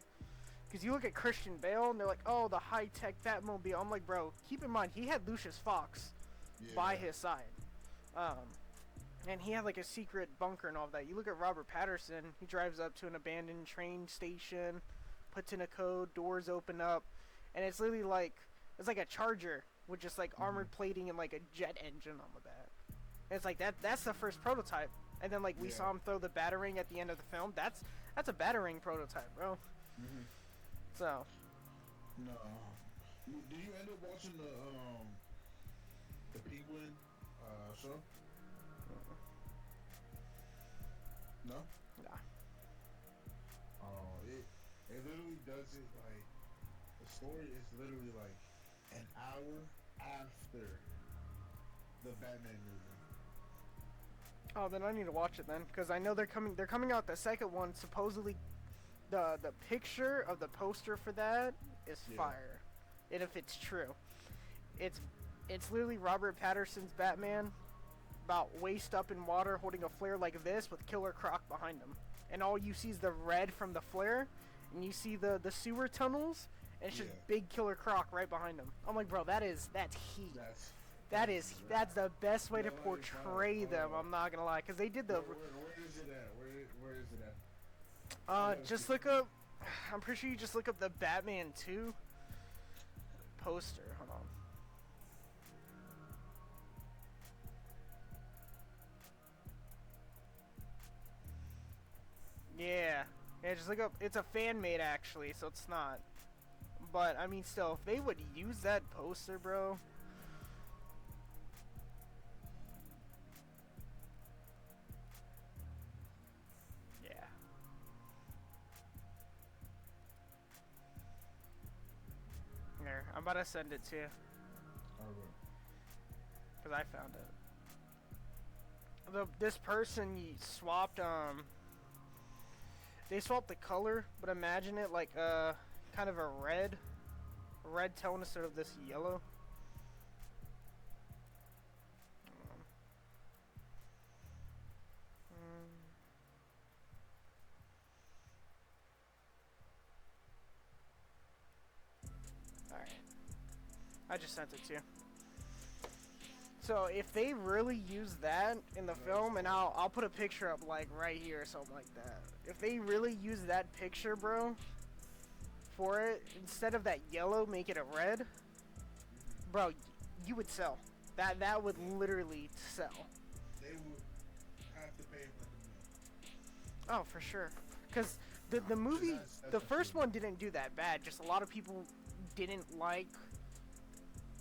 because you look at Christian Bale, and they're like, oh, the high-tech Batmobile. I'm like, bro, keep in mind, he had Lucius Fox by his side. And he had like a secret bunker and all that. You look at Robert Pattinson, he drives up to an abandoned train station, puts in a code, doors open up, and it's literally like, it's like a Charger with just like armored plating and like a jet engine on the back. And it's like that's the first prototype. And then like we saw him throw the Batarang at the end of the film. That's a Batarang prototype, bro. So. No. Did you end up watching the Penguin show? No? Nah. Oh, it literally does it like, the story is literally like an hour after the Batman movie. Oh, then I need to watch it then, because I know they're coming out the second one. Supposedly, the picture of the poster for that is fire, and if it's true, it's literally Robert Pattinson's Batman, about waist up in water, holding a flare like this with Killer Croc behind him, and all you see is the red from the flare, and you see the sewer tunnels, and it's just big Killer Croc right behind him. I'm like, bro, that's heat. That's the best way to portray them. I'm not gonna lie, because they did the. Where is it at? Where is it at? Just look up. I'm pretty sure you just look up the Batman 2 poster. Hold on. Yeah. Yeah, just look up. It's a fan made actually, so it's not. But I mean, still, if they would use that poster, bro. Yeah. Here, I'm about to send it to you Alright. because I found it. This person swapped they swapped the color, but imagine it like kind of a red tone instead of this yellow. Alright. I just sent it to you. So if they really use that in the film, and I'll put a picture up like right here or something like that. If they really use that picture, bro, for it, instead of that yellow, make it a red, bro, you would sell. That would literally sell. They would have to pay like $1 million. Oh, for sure. Cause the movie, That's the first insane. one didn't do that bad. Just a lot of people didn't like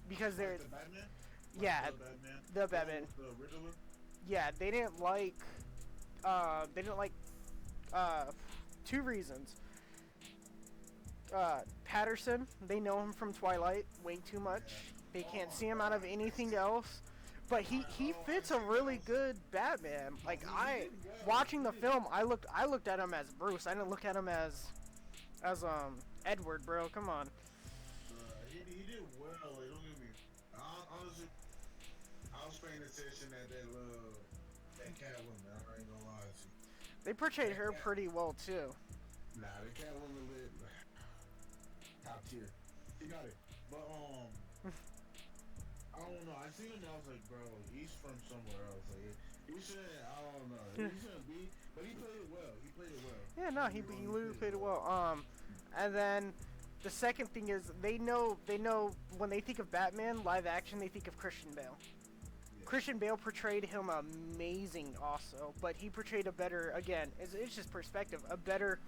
because they're Like the Batman? yeah, The Batman. the Batman. The Riddler. Yeah, they didn't like two reasons. Patterson, they know him from Twilight way too much. They can't see him out of anything else. But he fits a really good Batman. Like watching the film, I looked at him as Bruce. I didn't look at him as Edward, bro. Come on. He did well. Like, don't get me. Honestly, I was paying attention at that Catwoman. I ain't gonna lie to you. They portrayed her pretty well too. Nah, the Catwoman lit top tier. He got it. But I don't know. I seen him. I was like, bro, he's from somewhere else. Like, he shouldn't. I don't know. He shouldn't be. But he played it well. He played it well. Yeah, no, he literally played it well. And then the second thing is they know when they think of Batman live action, they think of Christian Bale. Yeah. Christian Bale portrayed him amazing also, but he portrayed a better, again, it's just perspective, a better,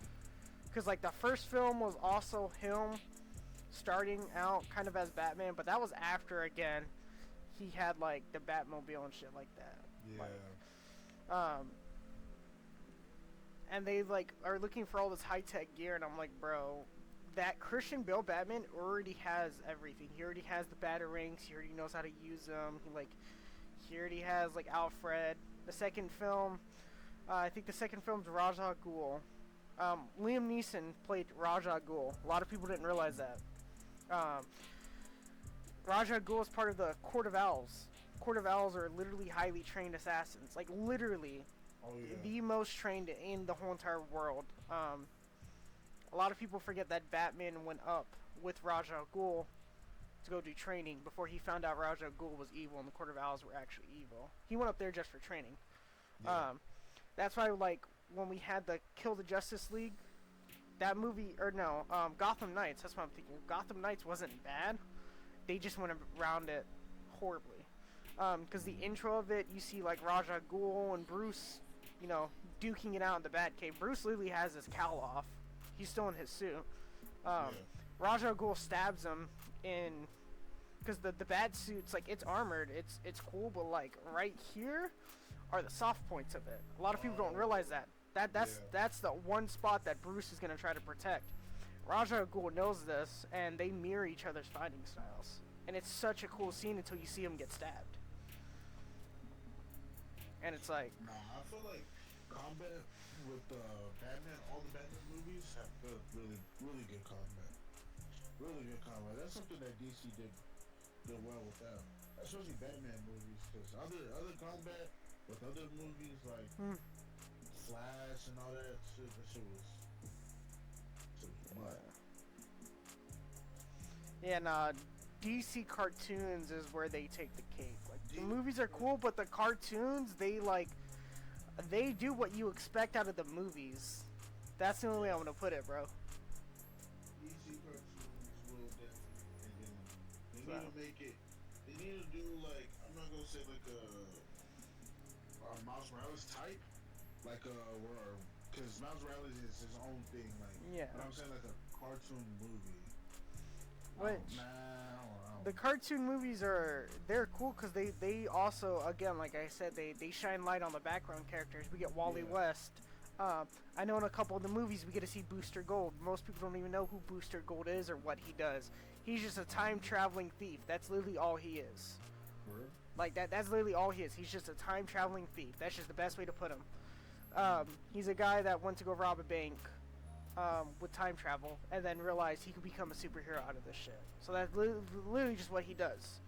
because like the first film was also him starting out kind of as Batman, but that was after, again, he had like the Batmobile and shit like that. Yeah. Like, and they like are looking for all this high-tech gear, and I'm like, bro, that Christian Bale Batman already has everything. He already has the batarangs. He already knows how to use them. He already has like Alfred. The second film, I think the second film's Ra's al Ghul. Liam Neeson played Ra's al Ghul. A lot of people didn't realize that. Ra's al Ghul is part of the Court of Owls. Court of Owls are literally highly trained assassins. Like literally, the most trained in the whole entire world. A lot of people forget that Batman went up with Ra's al Ghul to go do training before he found out Ra's al Ghul was evil and the Court of Owls were actually evil. He went up there just for training. Yeah. That's why, like, when we had the Kill the Justice League, that movie, or no, Gotham Knights, that's what I'm thinking. Gotham Knights wasn't bad. They just went around it horribly. Because the intro of it, you see, like, Ra's al Ghul and Bruce, you know, duking it out in the Batcave. Bruce literally has his cowl off. He's still in his suit. Ra's al Ghul stabs him in, because the bat suit's like, it's armored, it's cool, but like right here are the soft points of it. A lot of people don't realize that. That's the one spot that Bruce is gonna try to protect. Ra's al Ghul knows this, and they mirror each other's fighting styles. And it's such a cool scene until you see him get stabbed. And it's like, Nah, I feel like combat with Batman, all the Batman movies have really, really good combat. Really good combat. That's something that DC did well with that. Especially Batman movies, because other combat with other movies like Flash and all that shit was mud. yeah, nah, DC cartoons is where they take the cake. Like, the movies are cool, but the cartoons, they do what you expect out of the movies. That's the only way I'm gonna put it, bro. DC cartoons will definitely, and then they need to make it. They need to do like, I'm not gonna say like a Miles Morales type, like where because Miles Morales is his own thing. Like, Yeah. but I'm saying like a cartoon movie. Which Nah, I don't the know. cartoon movies they're cool because they also, again, like I said, they shine light on the background characters. We get Wally Yeah. West. I know in a couple of the movies we get to see Booster Gold. Most people don't even know who Booster Gold is or what he does. He's just a time traveling thief. That's literally all he is. For real? Like that's literally all he is. He's just a time traveling thief. That's just the best way to put him. He's a guy that went to go rob a bank with time travel and then realized he could become a superhero out of this shit. So that's literally just what he does.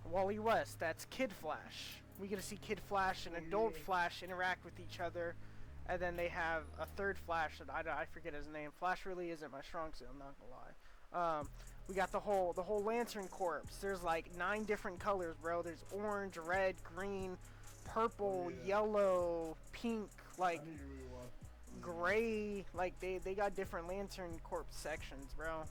Wally West, that's Kid Flash. We get to see Kid Flash and Adult Flash interact with each other, and then they have a third Flash that I forget his name. Flash really isn't my strong suit. I'm not gonna lie. We got the whole Lantern Corps. There's like 9 different colors, bro. There's orange, red, green, purple, yellow, pink, like I need to rewatch. gray. Like they got different Lantern Corps sections, bro.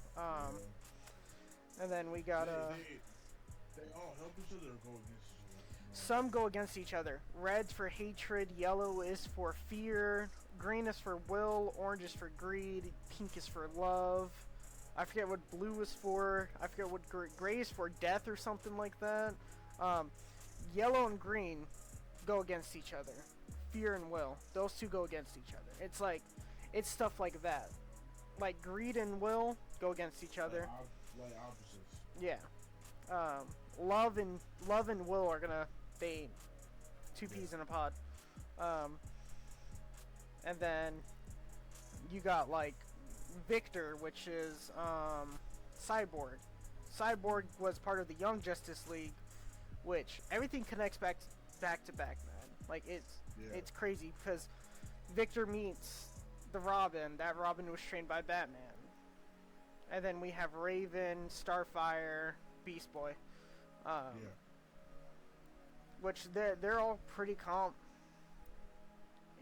And then we got They all help each other or go against each other. some go against each other. Red's for hatred, yellow is for fear, green is for will, orange is for greed, pink is for love. I forget what blue is for. I forget what gray is for, death or something like that. Yellow and green go against each other. Fear and will, those two go against each other. It's stuff like that. Like greed and will go against each other. Like opposites. Yeah. Love and will are gonna they two peas in a pod. And then you got like Victor, which is Cyborg. Cyborg was part of the Young Justice League, which everything connects back to back, man. Like it's crazy because Victor meets the Robin. That Robin was trained by Batman. And then we have Raven, Starfire, Beast Boy. Which they're all pretty comp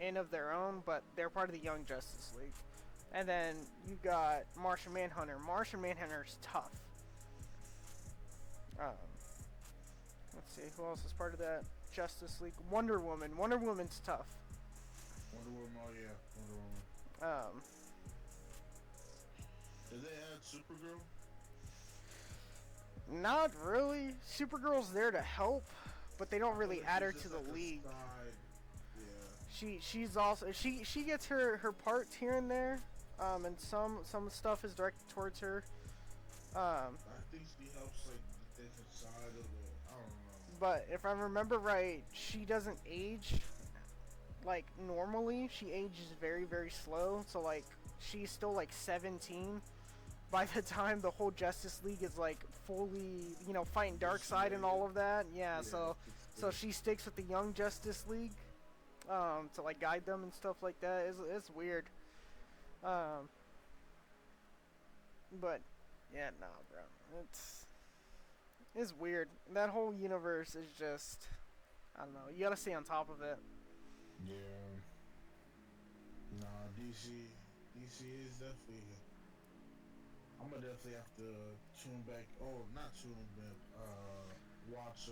in of their own, but they're part of the Young Justice League. And then you got Martian Manhunter. Martian Manhunter's tough. Let's see, who else is part of that Justice League? Wonder Woman. Wonder Woman's tough. Wonder Woman, oh yeah, Wonder Woman. Did they add Supergirl? Not really. Supergirl's there to help, but they don't really add her to the league. Yeah. She's also she gets her parts here and there, and some stuff is directed towards her. I think she helps like the different side of it. I don't know. But if I remember right, she doesn't age like normally. She ages very, very slow. So like she's still like 17 by the time the whole Justice League is like fully, fighting Darkseid and all of that. Yeah, so she sticks with the Young Justice League to like guide them and stuff like that. It's weird. But yeah, nah, bro. It's weird. That whole universe is just, I don't know. You gotta stay on top of it. Yeah. Nah, DC is definitely. I'm gonna definitely have to tune back. Oh, not tune back. Watch.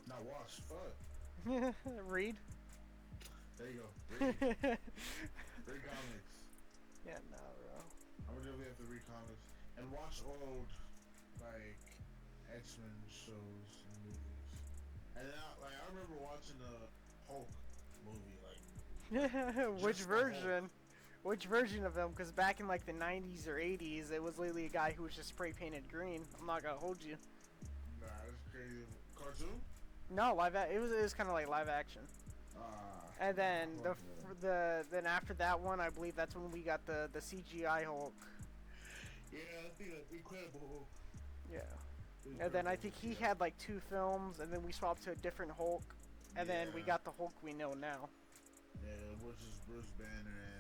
Not watch. Fuck. Read. There you go. Read comics. Yeah, nah, bro. I'm gonna definitely have to read comics and watch old like X-Men shows and movies. And then I remember watching the Hulk movie. Like. Which version? Which version of him? Because back in like the 90s or 80s, it was literally a guy who was just spray painted green. I'm not gonna hold you. Nah, that's crazy. Cartoon? No, it was kind of like live action. And then then after that one, I believe that's when we got the CGI Hulk. Yeah, I think that's Incredible. Yeah. And then I think he had like 2 films, and then we swapped to a different Hulk, and then we got the Hulk we know now. Yeah, which is Bruce Banner and.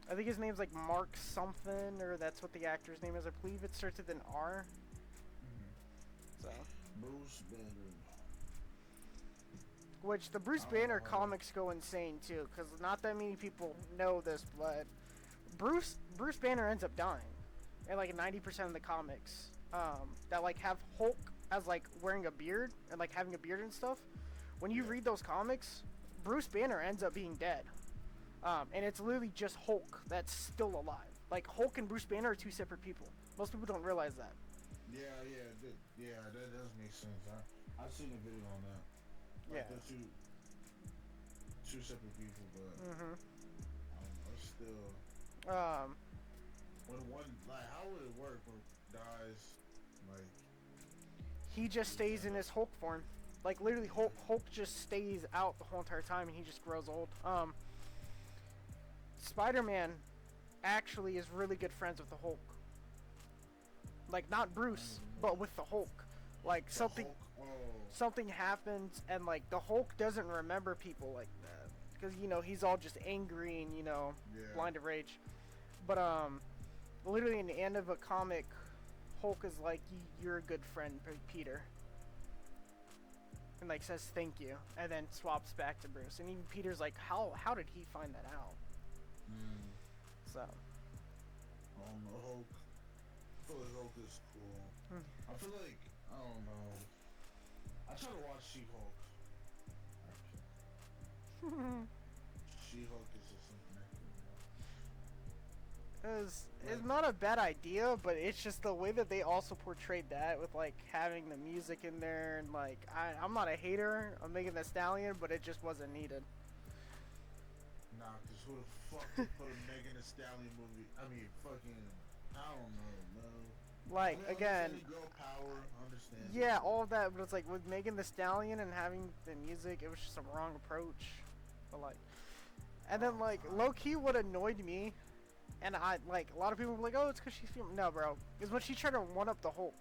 I think his name's like Mark something, or that's what the actor's name is. I believe it starts with an R. So. Bruce Banner. Which the Bruce Banner comics go insane too, because not that many people know this, but Bruce Banner ends up dying in like 90% of the comics. That like have Hulk as like wearing a beard and like having a beard and stuff. When you read those comics, Bruce Banner ends up being dead. And it's literally just Hulk that's still alive. Like, Hulk and Bruce Banner are two separate people. Most people don't realize that. Yeah, that does make sense. I've seen a video on that. Like, Yeah. they're two separate people, but I don't know. It's still when one, like, how would it work when dies? Like, He just stays in his Hulk form. Like, literally, Hulk just stays out the whole entire time, and he just grows old. Spider-Man actually is really good friends with the Hulk. Like, not Bruce, but with the Hulk. Like, something happens, and, like, the Hulk doesn't remember people like that. Because, you know, he's all just angry and, you know, blind of rage. But, literally in the end of a comic, Hulk is like, you're a good friend, Peter. And, like, says thank you. And then swaps back to Bruce. And even Peter's like, how did he find that out? So. I don't know, Hulk. I feel like Hulk is cool. I feel like, I don't know. I try to watch She-Hulk. She-Hulk is just something I can It's not a bad idea, but it's just the way that they also portrayed that with, like, having the music in there. And, like, I'm not a hater of Megan Thee Stallion, but it just wasn't needed. Nah, cause who the fuck would put a Megan Thee Stallion movie? I mean, fucking, I don't know, no. Like, I mean, again, girl power, understand. yeah, all of that, but it's like with Megan Thee Stallion and having the music, it was just a wrong approach. But, like, and then, like, low-key what annoyed me, and I, like, a lot of people were like, oh, it's because she's female. No, bro, is when she tried to one-up the Hulk.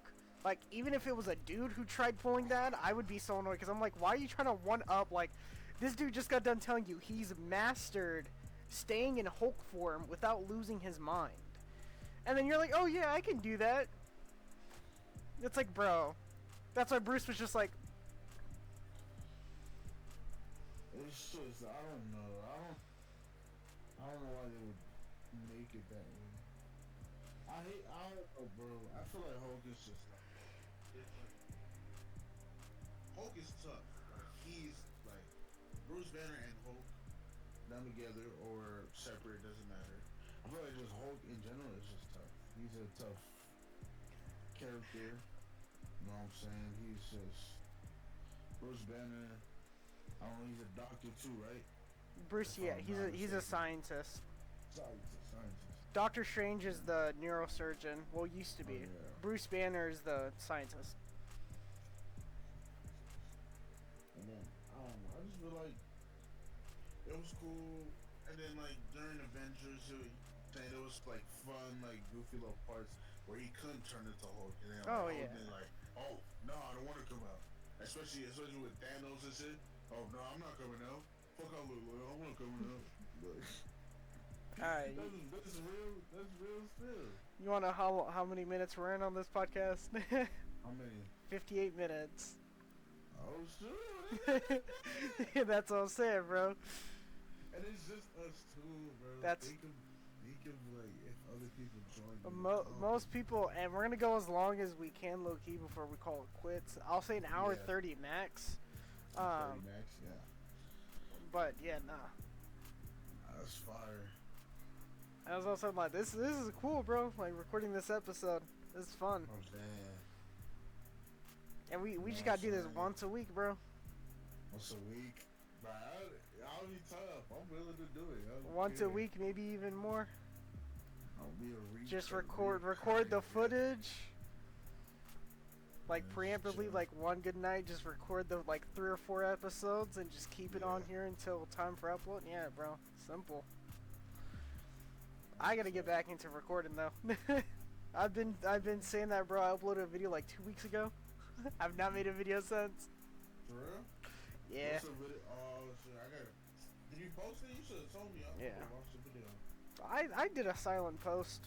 Like, even if it was a dude who tried pulling that, I would be so annoyed, because I'm like, why are you trying to one-up, like, this dude just got done telling you he's mastered staying in Hulk form without losing his mind. And then you're like, oh yeah, I can do that. It's like, bro. That's why Bruce was just like... It's just, I don't know. I don't know why they would make it that way. I don't know, bro. I feel like Hulk is just Hulk is tough. Like, he's like Bruce Banner and Hulk, them together or separate, doesn't matter. I feel like just Hulk in general is just tough. He's a tough character. You know what I'm saying? He's just Bruce Banner. I don't know. He's a doctor too, right? Bruce, yeah, he's a scientist. Scientist. Doctor Strange is the neurosurgeon. Well, used to be. Oh, yeah. Bruce Banner is the scientist. And then, I don't know. I just feel like it was cool. And then, like, during Avengers, it was, like, fun, like, goofy little parts where he couldn't turn into Hulk. And then, Oh, like, yeah. Been like, oh, no, I don't want to come out. Especially with Thanos and shit. Oh, no, I'm not coming out. Fuck out, Lulu. I don't want to come out. Alright. That's real still. You wanna know how many minutes we're in on this podcast? How many? 58 minutes. Oh, sure. Yeah, that's what I'm saying, bro. And it's just us two, bro. That's... He can, like, if other people join. Most people, and we're gonna go as long as we can, low key, before we call it quits. I'll say an hour 30 max. 30 max, yeah. But yeah, nah. That's fire. I was also like, this is cool, bro. Like recording this episode, this is fun. Oh damn. And we just gotta do this once a week, bro. Once a week, bro. I'll be tough. I'm willing to do it. Once a week, maybe even more. I'll be a just record the footage. Like preemptively, like one good night, just record the like 3 or 4 episodes and just keep it on here until time for upload. Yeah, bro, simple. I gotta get back into recording though. I've been saying that, bro. I uploaded a video like 2 weeks ago. I've not made a video since. For real? Yeah. What's the video? Oh shit! I gotta. Did you post it? You should have told me. I Yeah. watched the video. I did a silent post.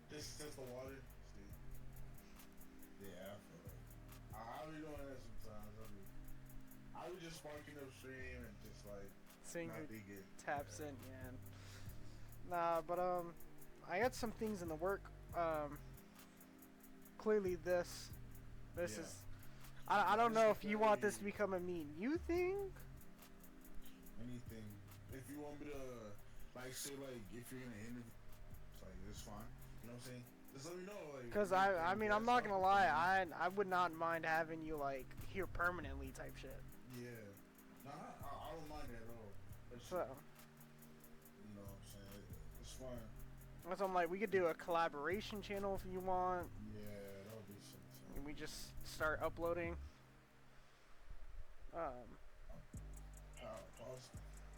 Just test the water. See. Yeah, I feel like I'll be doing that sometimes. I'll be just sparking up stream and just like Seeing not who thinking. taps in, yeah. Nah, but I got some things in the work. Clearly this is I don't This know is if you want this to very- become a me and you thing. anything. If you want me to, like, say, like, if you're gonna interview, it's like, it's fine. You know what I'm saying? Just let me know, like. Cause I mean, I'm not gonna lie, I would not mind having you like here permanently type shit. Yeah. Nah, I don't mind it at all. It's, So you know what I'm saying? It's fine. that's why I'm like, we could do a collaboration channel if you want, Yeah, that would be sick. and we just start uploading. Pause.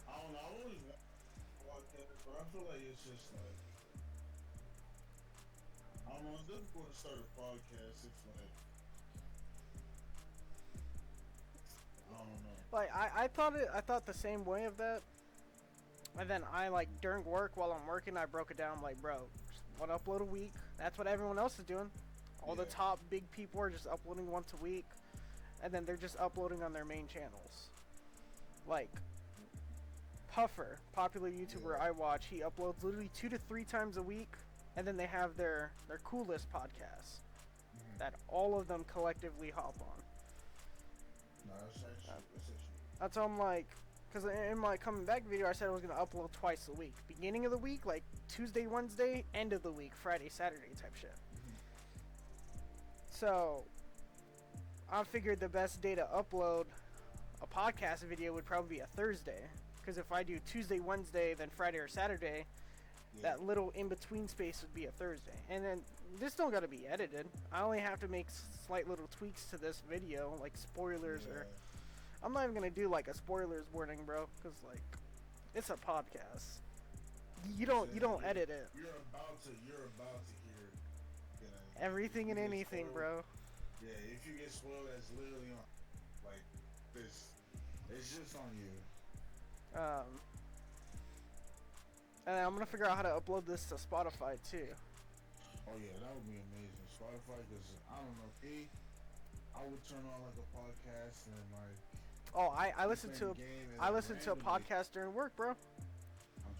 I don't know. I always want to podcast, but I feel like it's just like, I don't know. It's difficult to start a podcast. It's like, I don't know. Like I thought the same way of that, and then I like during work while I'm working, I broke it down. I'm like, bro, just one upload a week. That's what everyone else is doing. All the Yeah. top big people are just uploading once a week, and then they're just uploading on their main channels. Like Puffer, popular YouTuber Yeah. I watch, he uploads literally 2 to 3 times a week, and then they have their coolest podcasts Mhm. that all of them collectively hop on. Nah, that's actually. That's why I'm like, because in my coming back video, I said I was gonna upload twice a week. Beginning of the week, like Tuesday, Wednesday, end of the week, Friday, Saturday type shit. So I figured the best day to upload a podcast video would probably be a Thursday, because if I do Tuesday, Wednesday, then Friday or Saturday, Yeah. that little in between space would be a Thursday. And then this don't gotta be edited. I only have to make slight little tweaks to this video, like spoilers or. I'm not even gonna do like a spoilers warning, bro, because like it's a podcast. You don't edit it. You're about to hear, you know, Everything if and you get anything, spoiled- bro. Yeah, if you get spoiled, that's literally on, like, this. It's just on you. And I'm gonna figure out how to upload this to Spotify too. Oh yeah, that would be amazing. Spotify, because I don't know, I would turn on like a podcast and like. Oh, I listen playing to the game and I then listen to a randomly- podcast during work, bro. I'm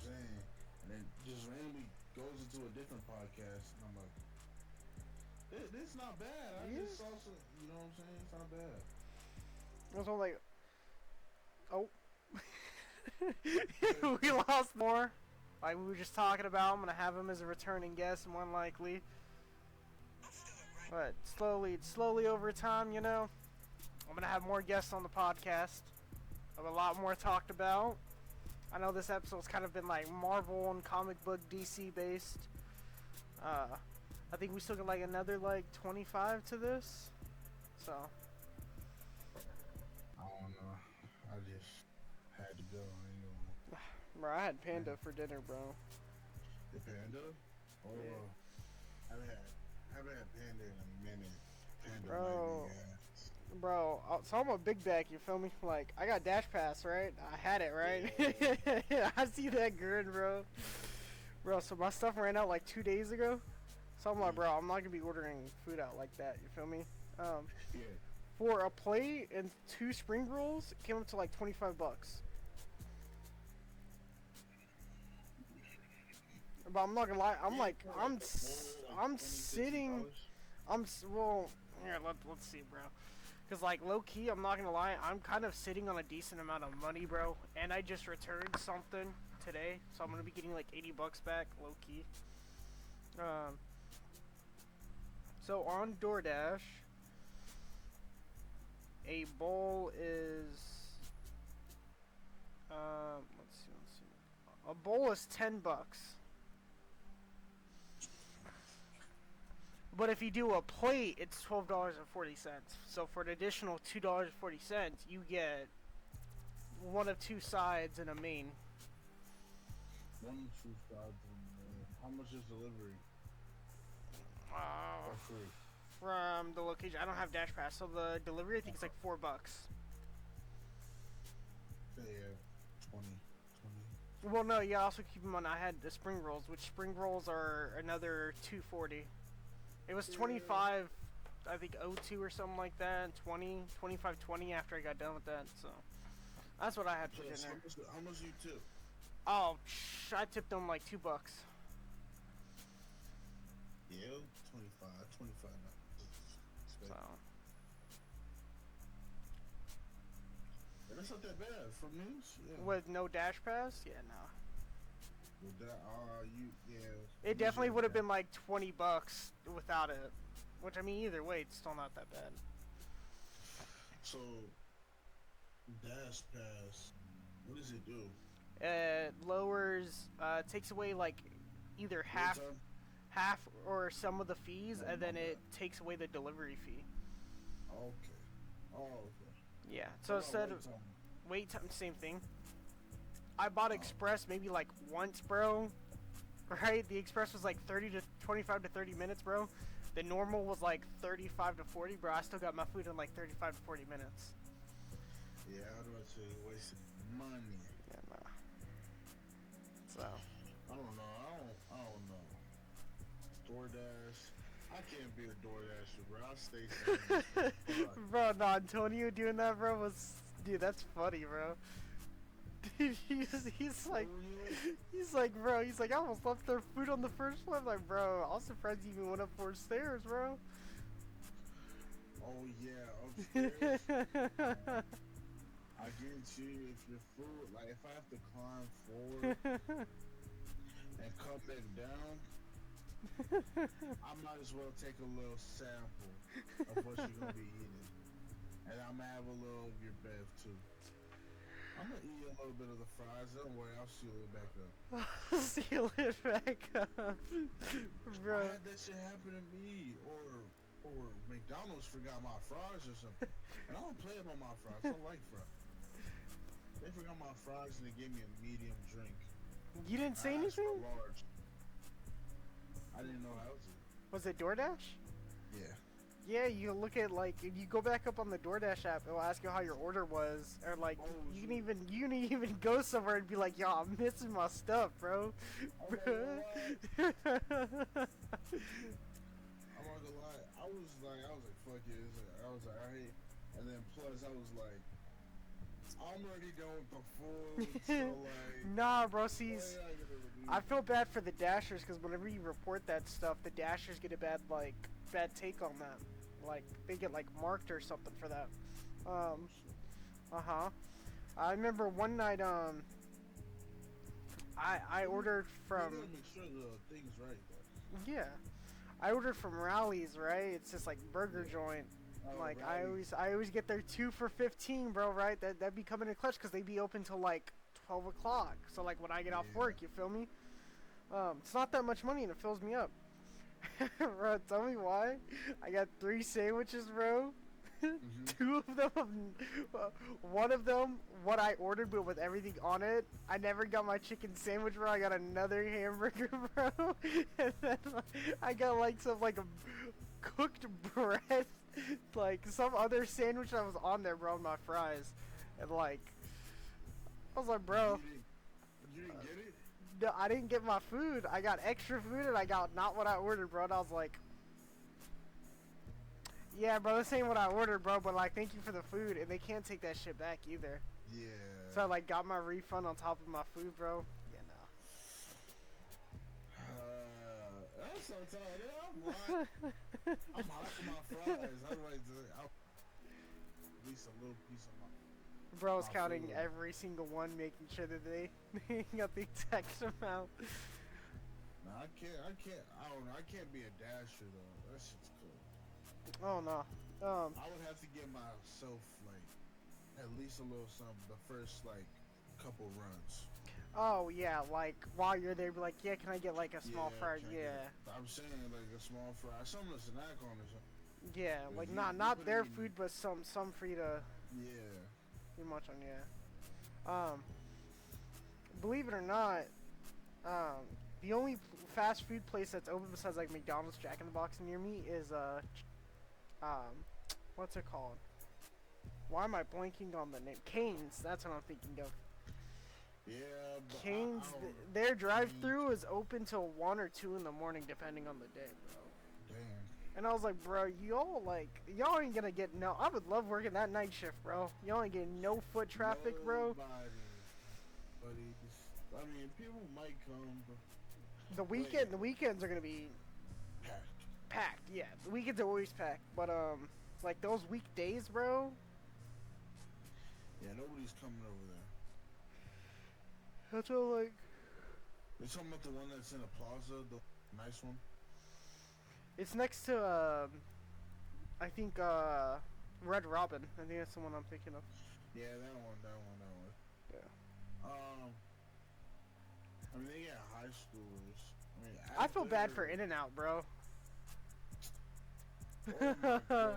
saying, and then just randomly goes into a different podcast, and I'm like, this not bad. I Yeah. just also, you know what I'm saying? It's not bad. That's why I'm like, oh, we lost more. Like we were just talking about, I'm gonna have him as a returning guest, more than likely. But slowly over time, you know, I'm gonna have more guests on the podcast. Have a lot more talked about. I know this episode's kind of been like Marvel and comic book DC based. I think we still got like another like 25 to this. So I don't know. I just had to go. I ain't gonna. bro, I had panda for dinner, bro. The panda? Oh, Yeah. haven't had panda in a minute. Panda Bro. might be gas. Bro, so I'm a big back, you feel me? Like, I got Dash Pass, right? I had it, right? Yeah. I see that grin, bro. Bro, so my stuff ran out like 2 days ago. So I'm like, bro, I'm not gonna be ordering food out like that, you feel me? Yeah. For a plate and 2 spring rolls, it came up to like 25 bucks. But I'm not gonna lie, I'm like, I'm sitting, well, here, let's see, bro. Cause like low key, I'm not gonna lie, I'm kind of sitting on a decent amount of money, bro. And I just returned something today, so I'm gonna be getting like 80 bucks back, low key. So on DoorDash, a bowl is, let's see. A bowl is 10 bucks. But if you do a plate, it's $12.40. So for an additional $2.40, you get one of 2 sides and a main. One or two sides. How much is delivery? Uh, Or free? from the location, I don't have Dash Pass, so the delivery I think is like $4. Yeah, 20. Well, no, yeah. Also keep in mind I had the spring rolls, which spring rolls are another $2.40. It was 25, I think 02 or something like that, and 25.20 after I got done with that. So that's what I had for Plus, dinner. how much you tip? Oh, I tipped them like $2. Yeah, 25. So And that's not that bad for news. Yeah. With no dash pass, yeah, no. With that, yeah. It definitely would have been like $20 without it. Which I mean, either way, it's still not that bad. So, dash pass. What does it do? Lowers, takes away like either half or some of the fees, and then it takes away the delivery fee. Okay. Oh, okay. Yeah. So instead of wait time, same thing. I bought Express maybe like once, bro. Right? The Express was like 25 to 30 minutes, bro. The normal was like 35 to 40, bro. I still got my food in like 35 to 40 minutes. Yeah, I was about to say wasting money. Yeah, nah. So. I don't know. I don't know. DoorDash. I can't be a DoorDasher, bro. I'll stay saying Bro, no, Antonio doing that, bro, was... Dude, that's funny, bro. Dude, he's like, bro, he's like, I almost left their food on the first floor. I'm like, bro, I was surprised you even went up 4 stairs, bro. Oh, yeah, upstairs. I guarantee you, if your food, like, if I have to climb forward and come back down, I might as well take a little sample of what you're gonna be eating. And I'm gonna have a little of your bev too. I'm gonna eat a little bit of the fries, don't worry, I'll seal it back up. Seal it back up. Bro. I had that shit happen to me, or McDonald's forgot my fries or something. And I don't play about my fries, I don't like fries. They forgot my fries and they gave me a medium drink. You didn't say anything? Large. I didn't know how to. Was it DoorDash? Yeah. Yeah, you look at like if you go back up on the DoorDash app, it'll ask you how your order was, or like you can even go somewhere and be like, "Yo, I'm missing my stuff, bro." I'm not gonna lie. I was like, fuck it. I was like, alright. And then plus, I was like, I'm already done with the food, so like. Nah, bro. See, I feel bad for the Dashers because whenever you report that stuff, the Dashers get a bad take on that. Like they get like marked or something for that. I remember one night I ordered from. Make sure the thing's right though. Yeah, I ordered from Rally's, right? It's just like burger joint. Like Rally's. I always get their 2 for $15, bro. Right? That'd be coming in clutch because they be open till like 12 o'clock. So like when I get off work, you feel me? It's not that much money and it fills me up. Bro, tell me why. I got 3 sandwiches, bro. 2 of them, one of them, what I ordered but with everything on it. I never got my chicken sandwich, bro. I got another hamburger, bro. And then I got like some like a cooked bread, like some other sandwich that was on there, bro, and my fries. And like, I was like, bro. You didn't get it? No, I didn't get my food. I got extra food and I got not what I ordered, bro. And I was like, yeah, bro, this ain't what I ordered, bro. But like, thank you for the food, and they can't take that shit back either. Yeah. So I like got my refund on top of my food, bro. Yeah, no. That's so tired. I'm hot for my fries. I'm like, at least a little piece of my. Bro's counting every single one, making sure that they got the exact amount. Nah, I don't know. I can't be a dasher though. That shit's cool. Oh no. I would have to give myself like at least a little something the first like couple runs. Oh yeah, like while you're there, be like, yeah, can I get like a small fry? Yeah. I'm saying like a small fry, something to snack on or something. Yeah, like not their food, but some for you to. Yeah. Much on, yeah. Believe it or not, the only fast food place that's open besides like McDonald's, Jack in the Box near me is what's it called? Why am I blanking on the name? Cane's. That's what I'm thinking of. Yeah. But Cane's. Their drive-through is open till 1 or 2 in the morning, depending on the day, bro. Damn. And I was like, bro, y'all ain't gonna get no. I would love working that night shift, bro. Y'all ain't getting no foot traffic, bro. But I mean, people might come. The weekends are gonna be packed. Yeah, the weekends are always packed. But like those weekdays, bro. Yeah, nobody's coming over there. That's all like. You're talking about the one that's in the plaza, the nice one? It's next to I think Red Robin. I think that's the one I'm thinking of. Yeah, that one. Yeah. I mean, they got high schoolers. I mean, I feel bad after- for In-N-Out, bro. Oh my gosh.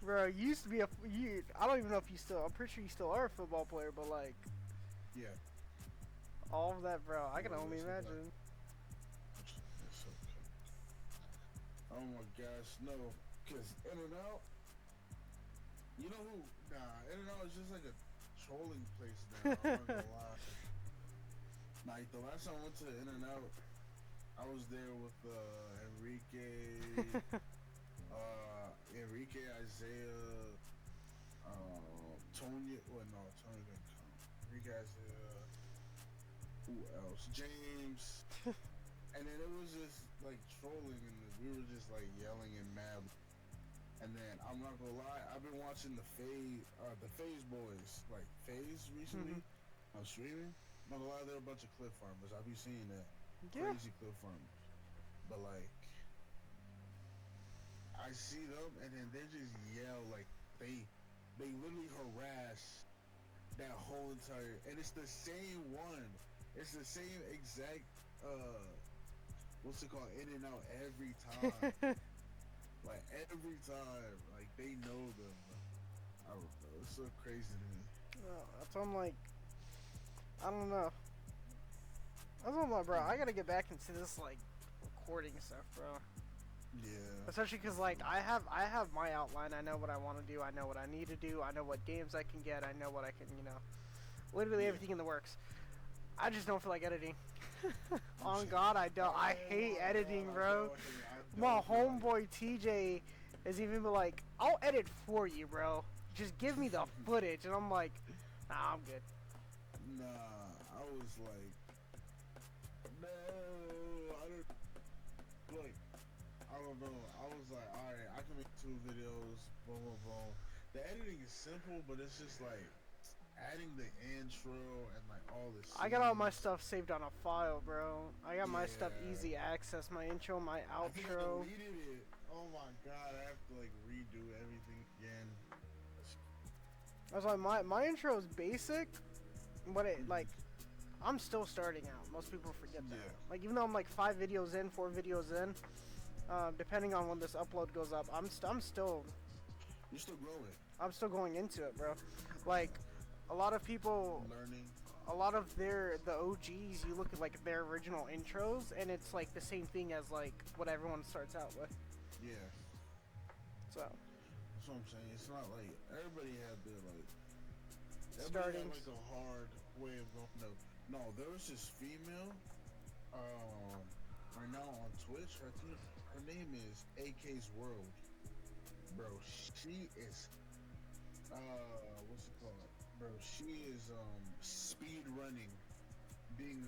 Bro, you used to be I don't even know if you still. I'm pretty sure you still are a football player, but like Yeah. all of that, bro. I can Bro, only it's like- imagine. It's okay. Oh my gosh, no. Because In-N-Out, you know who? Nah, In-N-Out is just like a trolling place now. I'm not gonna lie. Like, the last time I went to In-N-Out, I was there with Enrique, Isaiah, Tonya. Well, no, Tonya didn't come. Enrique, Isaiah. Who else? James. And then it was just like trolling, and we were just like yelling and mad. And then I'm not gonna lie, I've been watching the Phase Boys, like Phase recently on streaming. I'm not gonna lie, they're a bunch of cliff farmers. I've been seeing that. Yeah. Crazy cliff farmers. But like, I see them, and then they just yell like they literally harass that whole entire, and it's the same one. It's the same exact what's it called? In-N-Out every time. Like every time. Like they know them. I don't know. It's so crazy to me. That's why I'm like, I don't know. That's what I'm like, bro. I gotta get back into this like recording stuff, bro. Yeah. Especially because like I have my outline. I know what I want to do. I know what I need to do. I know what games I can get. I know what I can, literally everything in the works. I just don't feel like editing. On God, I don't. I hate editing, bro. My homeboy TJ has even been like, I'll edit for you, bro. Just give me the footage. And I'm like, nah, I'm good. Nah, I was like, no, I don't know. I was like, alright, I can make 2 videos, boom, boom, boom. The editing is simple, but it's just like adding the intro and like all this. I got all my stuff saved on a file, bro. I got my stuff Yeah. easy access, my intro, my I think I outro. deleted it. Oh my god, I have to like redo everything again. I was like, my intro is basic, but it like, I'm still starting out. Most people forget that. Yeah. Like, even though I'm like 4 videos in, depending on when this upload goes up, I'm still You're still growing. I'm still going into it, bro. Like, a lot of people, Learning. a lot of the OGs, you look at like their original intros, and it's like the same thing as like what everyone starts out with. Yeah. So That's what I'm saying. It's not like everybody had their like starting. like a hard way of going. No, there was this female right now on Twitch. Her name is AK's World. Bro, she is what's it called? Bro, she is speed running, being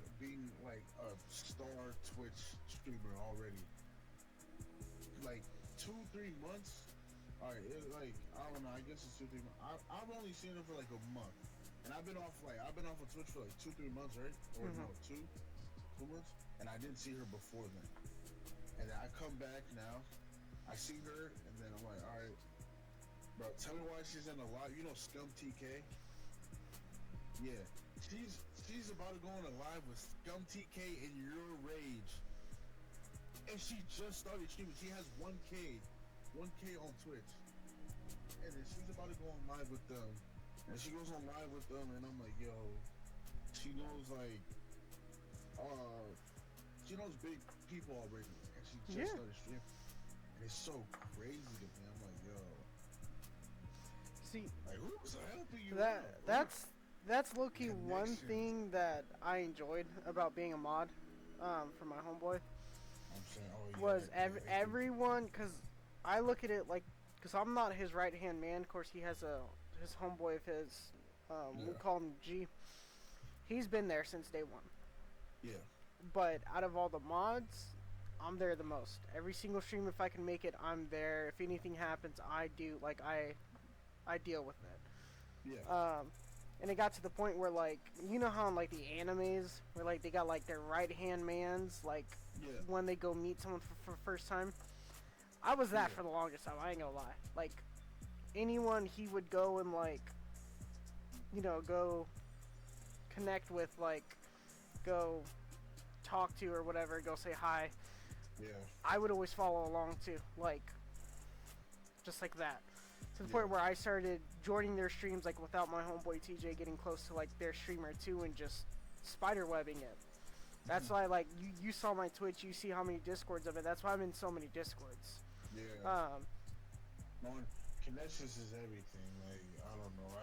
like a star Twitch streamer already. Like 2-3 months. Alright, like I don't know. I guess it's 2-3 months. I've only seen her for like a month, and I've been off of Twitch for like 2-3 months, right? Or no, 2 months, and I didn't see her before then. And then I come back now, I see her, and then I'm like, all right, bro, tell me why she's in a live. You know Scum TK? Yeah, she's about to go on a live with Scum TK in Your Rage, and she just started streaming. She has 1K on Twitch, and then she's about to go on live with them. And she goes on live with them, and I'm like, yo, she knows like, she knows big people already, and she just started streaming. And it's so crazy to me. I'm like, yo, See, like who's helping you? out? that's low-key one Connections. thing that I enjoyed about being a mod for my homeboy I'm saying, oh yeah. was everyone, because I look at it like, because I'm not his right-hand man. Of course, he has his homeboy of his, we call him G. He's been there since day one. Yeah. But out of all the mods, I'm there the most. Every single stream, if I can make it, I'm there. If anything happens, I deal with it. Yeah. And it got to the point where, like, you know how in, like, the animes, where, like, they got, like, their right-hand mans, like, Yeah. when they go meet someone for the first time? I was that Yeah. for the longest time, I ain't gonna lie. Like, anyone he would go and, like, you know, go connect with, like, go talk to or whatever, go say hi, Yeah. I would always follow along, too. Like, just like that. To the Yeah. point where I started joining their streams, like, without my homeboy TJ getting close to, like, their streamer, too, and just spiderwebbing it. That's why, like, you saw my Twitch, you see how many Discords of it. That's why I'm in so many Discords. Yeah. Knowing connections is everything. Like, I don't know.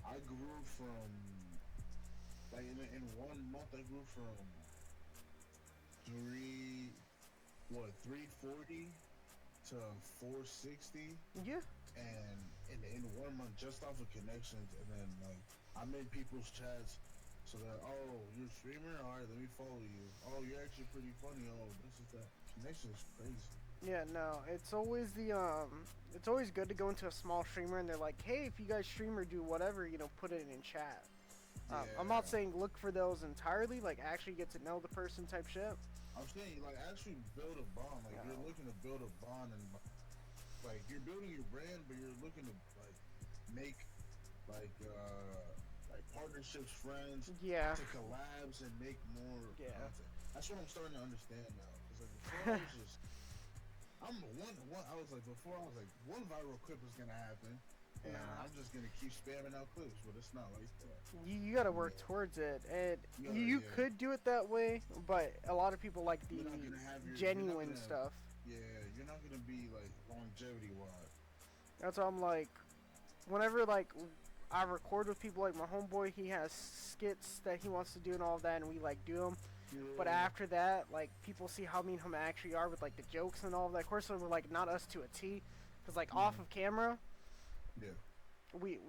I grew from, like, in 1 month, I grew from 340 to 460. Yeah. And in 1 month, just off of connections, and then, like, I'm in people's chats, so that, oh, you're a streamer? Alright, let me follow you. Oh, you're actually pretty funny. Oh, this is that. Connection is crazy. Yeah, no, it's always it's always good to go into a small streamer and they're like, hey, if you guys stream or do whatever, you know, put it in chat. I'm not saying look for those entirely, like, actually get to know the person type shit. I'm saying, like, actually build a bond. Like, you're looking to build a bond, and, like, you're building your brand, but you're looking to, like, make, like partnerships, friends, Yeah. to collabs and make more content. That's what I'm starting to understand now. Cause, like, before I was just, I was like, before I was like, one viral clip is gonna happen, and I'm just gonna keep spamming out clips, but it's not like that. You gotta work towards it, and you could do it that way, but a lot of people like the genuine stuff. Yeah, you're not gonna be, like, longevity wise. That's why I'm like, whenever, like, I record with people, like my homeboy, he has skits that he wants to do and all of that, and we, like, do them. Yeah. But after that, like, people see how me and him actually are with, like, the jokes and all of that. Of course, we're, like, not us to a T, because, like, off of camera, yeah, we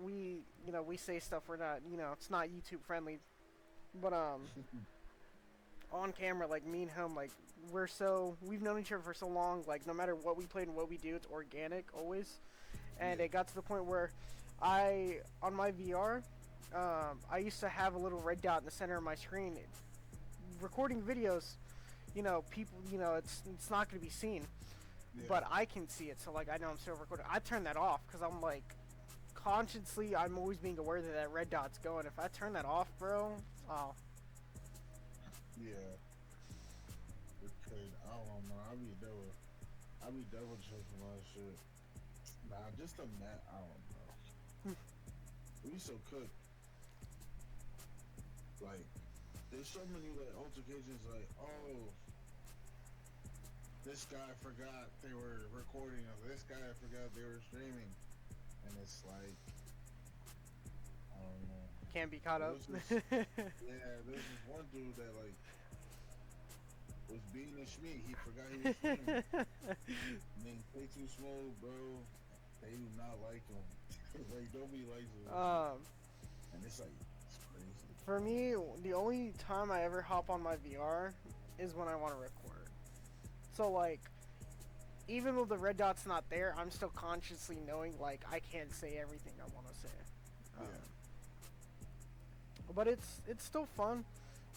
you know, we say stuff we're not, you know, it's not YouTube friendly. But on camera, like, me and him, like, we've known each other for so long, like, no matter what we play and what we do, it's organic always. And it got to the point where on my VR, I used to have a little red dot in the center of my screen. Recording videos, you know, people, you know, it's not going to be seen, but I can see it, so, like, I know I'm still recording. I turn that off because I'm, like, consciously, I'm always being aware that that red dot's going. If I turn that off, bro, oh. Yeah. Because, I don't know, I be double checking my shit. Nah, just a net, I don't know. We so cooked. Like, there's so many, like, altercations, like, oh, this guy forgot they were recording, or this guy forgot they were streaming, and it's like, I don't know. Can't be caught up. There's this one dude that, like, was beating a Schmee. He forgot he was streaming. And then play too smooth, bro. They do not like him. Like, nobody likes him. And it's like, it's crazy. For me, the only time I ever hop on my VR is when I want to record. So, like, even though the red dot's not there, I'm still consciously knowing, like, I can't say everything I want to say. But it's still fun.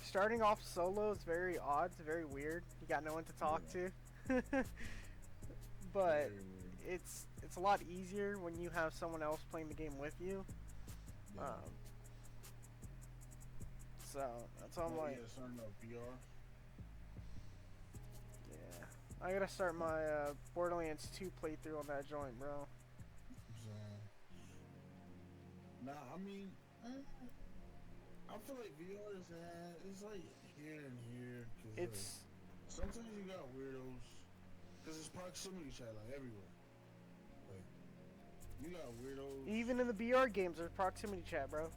Starting off solo is very odd. It's very weird. You got no one to talk to. But it's a lot easier when you have someone else playing the game with you. So that's all I'm like. Yeah, starting off VR. Yeah, I gotta start my Borderlands 2 playthrough on that joint, bro. Nah, I mean, I feel like VR is it's like here and here. It's like, sometimes you got weirdos, cause it's proximity chat like everywhere. Like, you got weirdos. Even in the VR games, there's proximity chat, bro.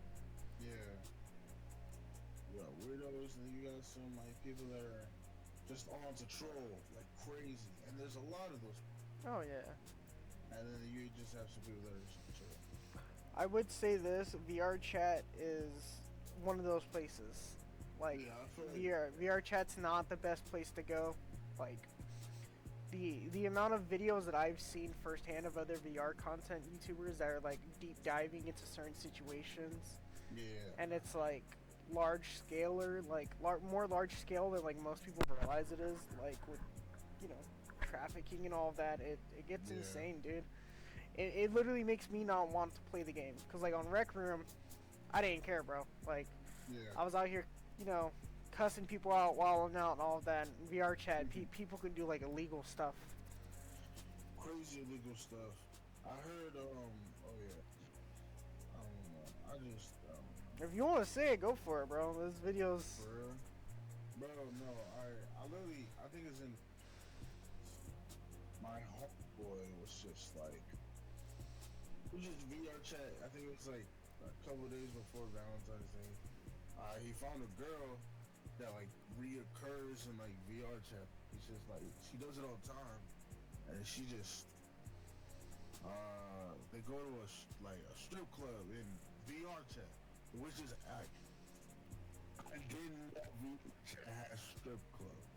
Yeah. You got weirdos, and you got some, like, people that are just on to troll like crazy, and there's a lot of those. Oh yeah. And then you just have some people that are just on troll. I would say this: VR chat is one of those places. Like, yeah, VR chat's not the best place to go. Like, the amount of videos that I've seen firsthand of other VR content YouTubers that are, like, deep diving into certain situations, Yeah. and it's like large scaler, like more large scale than like most people realize it is. Like with you know trafficking and all of that, it gets Yeah. insane, dude. It literally makes me not want to play the game because like on Rec Room, I didn't care, bro. Like Yeah. I was out here, you know, cussing people out, wilding out, and all of that. In VR chat, people can do like illegal stuff. Crazy illegal stuff. I heard. Oh yeah. I don't know. I just. I don't know. If you want to say it, go for it, bro. This video's. For real. Bro, no. I literally. I think it's in. My homeboy was just like. It was just VR chat. I think it was like a couple of days before Valentine's Day. He found a girl that like reoccurs in like VR chat. It's just like she does it all the time, and she just they go to like a strip club in VR chat, which is act. And then that VR chat has strip clubs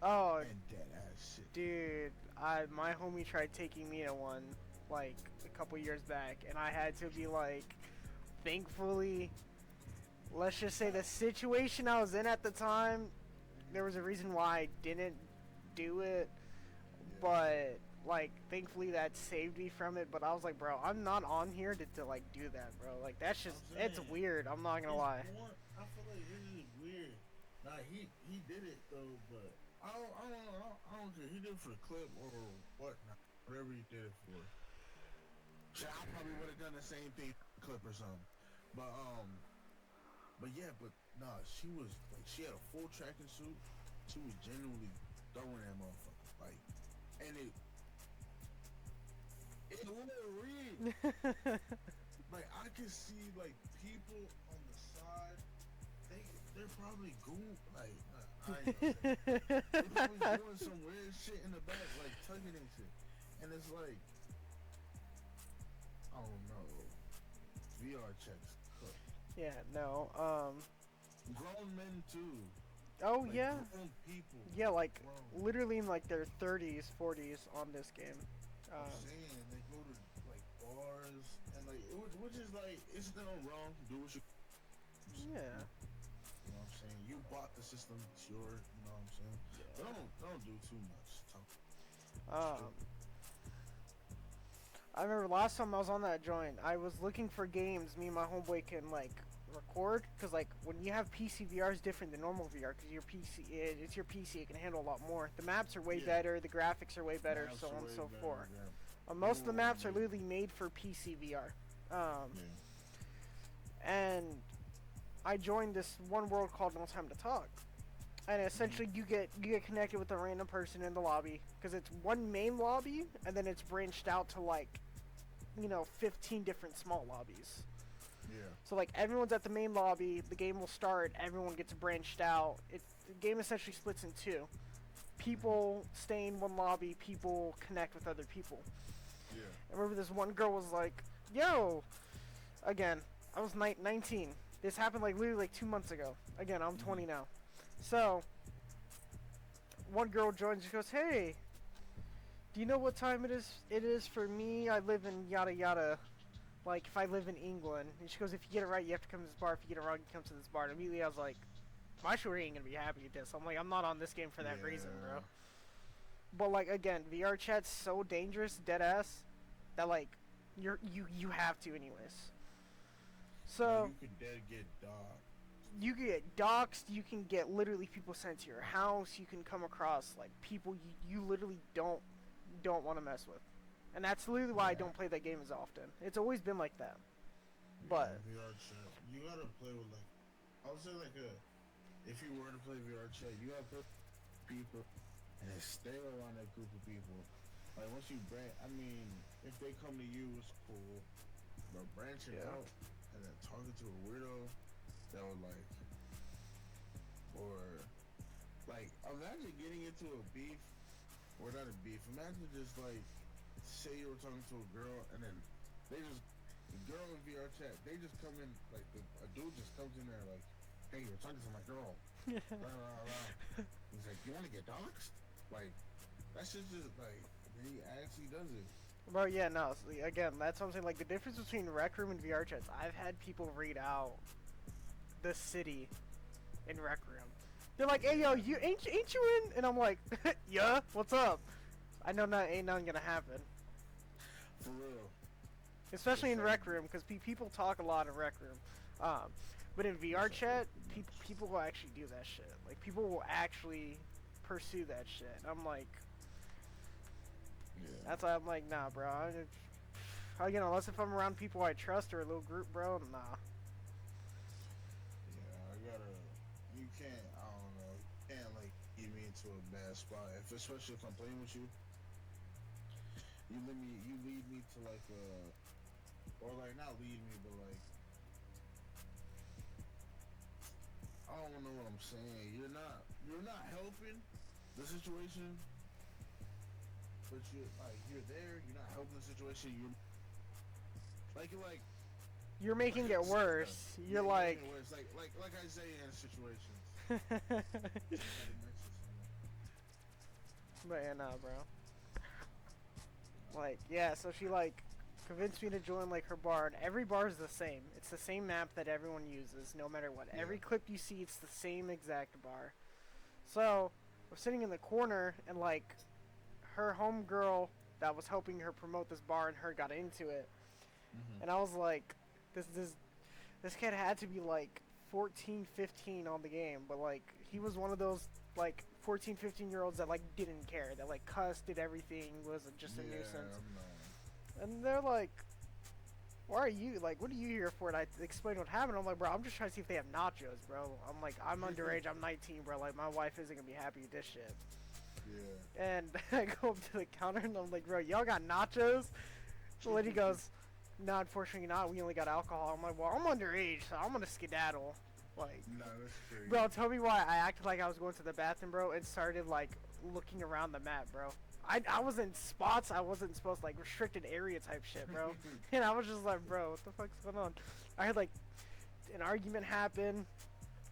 Oh, and dead ass shit. dude, my homie tried taking me to one like a couple years back, and I had to be like, thankfully, let's just say the situation I was in at the time, there was a reason why I didn't do it, but like thankfully that saved me from it. But I was like, bro, I'm not on here to like do that, bro. Like that's just it's weird. I'm not gonna lie. I feel like this is weird. Nah, he did it though, but I don't care. He did it for the clip or whatnot, whatever he did it for. Shit, I probably would have done the same thing, clip or something. But yeah, but nah, she was like, she had a full tracking suit. She was genuinely throwing that motherfucker, like, and it was real. Like I could see like people on the side, they're probably goon, like I ain't gonna say. They're probably doing some weird shit in the back, like tugging and shit, and it's like. I don't know. VR checks. Yeah, no. Grown men too. Oh Like, yeah. grown people. Yeah, like Grown. literally in like their 30s, 40s on this game. I'm saying they go to like bars and like which is like it's nothing wrong. Do what you. Yeah. You know what I'm saying? You bought the system, it's yours. You know what I'm saying? But don't do too much. I remember last time I was on that joint, I was looking for games me and my homeboy can like record, because like when you have PC VR is different than normal VR, because your PC it's your PC, it can handle a lot more. The maps are way better, the graphics are way better, so on and so forth. Most of the maps are literally made for PC VR. And I joined this one world called No Time to Talk. And essentially, you get connected with a random person in the lobby, because it's one main lobby, and then it's branched out to like, 15 different small lobbies. Yeah. So like everyone's at the main lobby, the game will start, everyone gets branched out. The game essentially splits in two. People stay in one lobby, people connect with other people. Yeah. I remember this one girl was like, "Yo," again, I was 19. This happened like literally like 2 months ago. Again, I'm 20 now. So, one girl joins and goes, "Hey, do you know what time it is? It is for me. I live in yada yada. Like, if I live in England." And she goes, "If you get it right, you have to come to this bar. If you get it wrong, you come to this bar." And immediately I was like, my shorty ain't gonna be happy with this. I'm like, I'm not on this game for that reason, bro. But like, again, VR chat's so dangerous, dead ass, that like, you have to anyways. So you could dead get dogged. You can get doxxed, you can get literally people sent to your house, you can come across like people you literally don't want to mess with. And that's literally why I don't play that game as often. It's always been like that. But VR chat, you gotta play with like, I would say like if you were to play VR chat, you gotta put people and then stay around that group of people. Like once you if they come to you, it's cool. But branching out and then talking to a weirdo, that would like, or like, imagine getting into a beef, or not a beef, imagine just like, say you were talking to a girl, and then the girl in VR chat, they just come in, like, a dude just comes in there like, "Hey, you're talking to my girl." Rah, rah, rah. He's like, "You wanna get doxxed?" Like, that's just like, he actually does it. Bro, yeah, no, so again, that's what I'm saying, like, the difference between Rec Room and VR chats, I've had people read out the city in Rec Room. They're like, hey yo, you ain't you in? And I'm like, yeah, what's up? I know ain't nothing gonna happen. For real. Especially in Rec Room, because people talk a lot in Rec Room. But in VR chat, people will actually do that shit. Like, people will actually pursue that shit. I'm like, Yeah. that's why I'm like, nah, bro. Again, unless if I'm around people I trust or a little group, bro, nah. Yeah, you can't, I don't know, you can't, like, get me into a bad spot. Especially if I'm playing with you. You lead me to, like, or, like, not lead me, but, like, I don't know what I'm saying. You're not helping the situation, but you're there. You're not helping the situation. You're making it worse. You're like, making it worse. Like I say in situations. but yeah, nah, bro. Like, yeah, so she like convinced me to join like her bar, and every bar is the same. It's the same map that everyone uses, no matter what. Yeah. Every clip you see, it's the same exact bar. So we're sitting in the corner, and like her homegirl that was helping her promote this bar and her got into it, and I was like, this kid had to be like 14, 15 on the game, but like he was one of those like 14, 15-year-olds that like didn't care, that like cussed, did everything, was just a nuisance. And they're like, why are you, like, what are you here for? And I explained what happened. I'm like, bro, I'm just trying to see if they have nachos, bro. I'm like, I'm underage, I'm 19, bro. Like, my wife isn't gonna be happy with this shit. Yeah. And I go up to the counter and I'm like, bro, y'all got nachos? The lady goes, no, unfortunately not. We only got alcohol. I'm like, well, I'm underage, so I'm gonna skedaddle. Like, no, that's crazy. bro, tell me why I acted like I was going to the bathroom, bro, and started, like, looking around the map, bro. I was in spots I wasn't supposed to, like, restricted area type shit, bro. And I was just like, bro, what the fuck's going on? I had, like, an argument happen.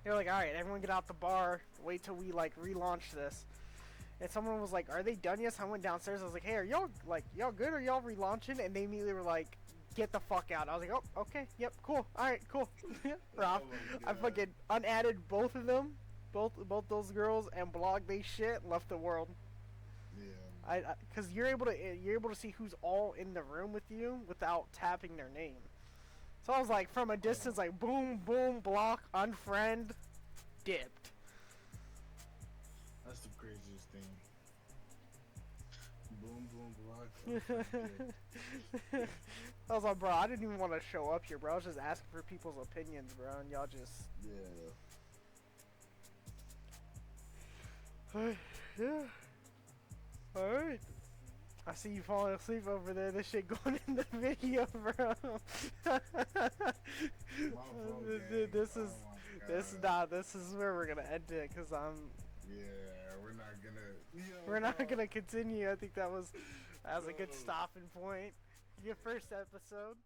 They were like, alright, everyone get out the bar. Wait till we, like, relaunch this. And someone was like, are they done yet? So I went downstairs. I was like, hey, are y'all, like, y'all good? Are y'all relaunching? And they immediately were like, get the fuck out. I was like, oh, okay, yep, cool. Alright, cool. Rob, I fucking unadded both of them, both those girls, and blocked they shit, left the world. Yeah. Cause you're able to see who's all in the room with you without tapping their name. So I was like, from a distance, like, boom, boom, block, unfriend, dipped. That's the craziest thing. Boom, boom, block. I was like, bro, I didn't even want to show up here, bro. I was just asking for people's opinions, bro, and y'all just... Yeah. Yeah. Alright. I see you falling asleep over there. This shit going in the video, bro. This is where we're gonna end it, cause Yeah, we're not gonna. We're not gonna continue. I think that was a good stopping point. Your first episode.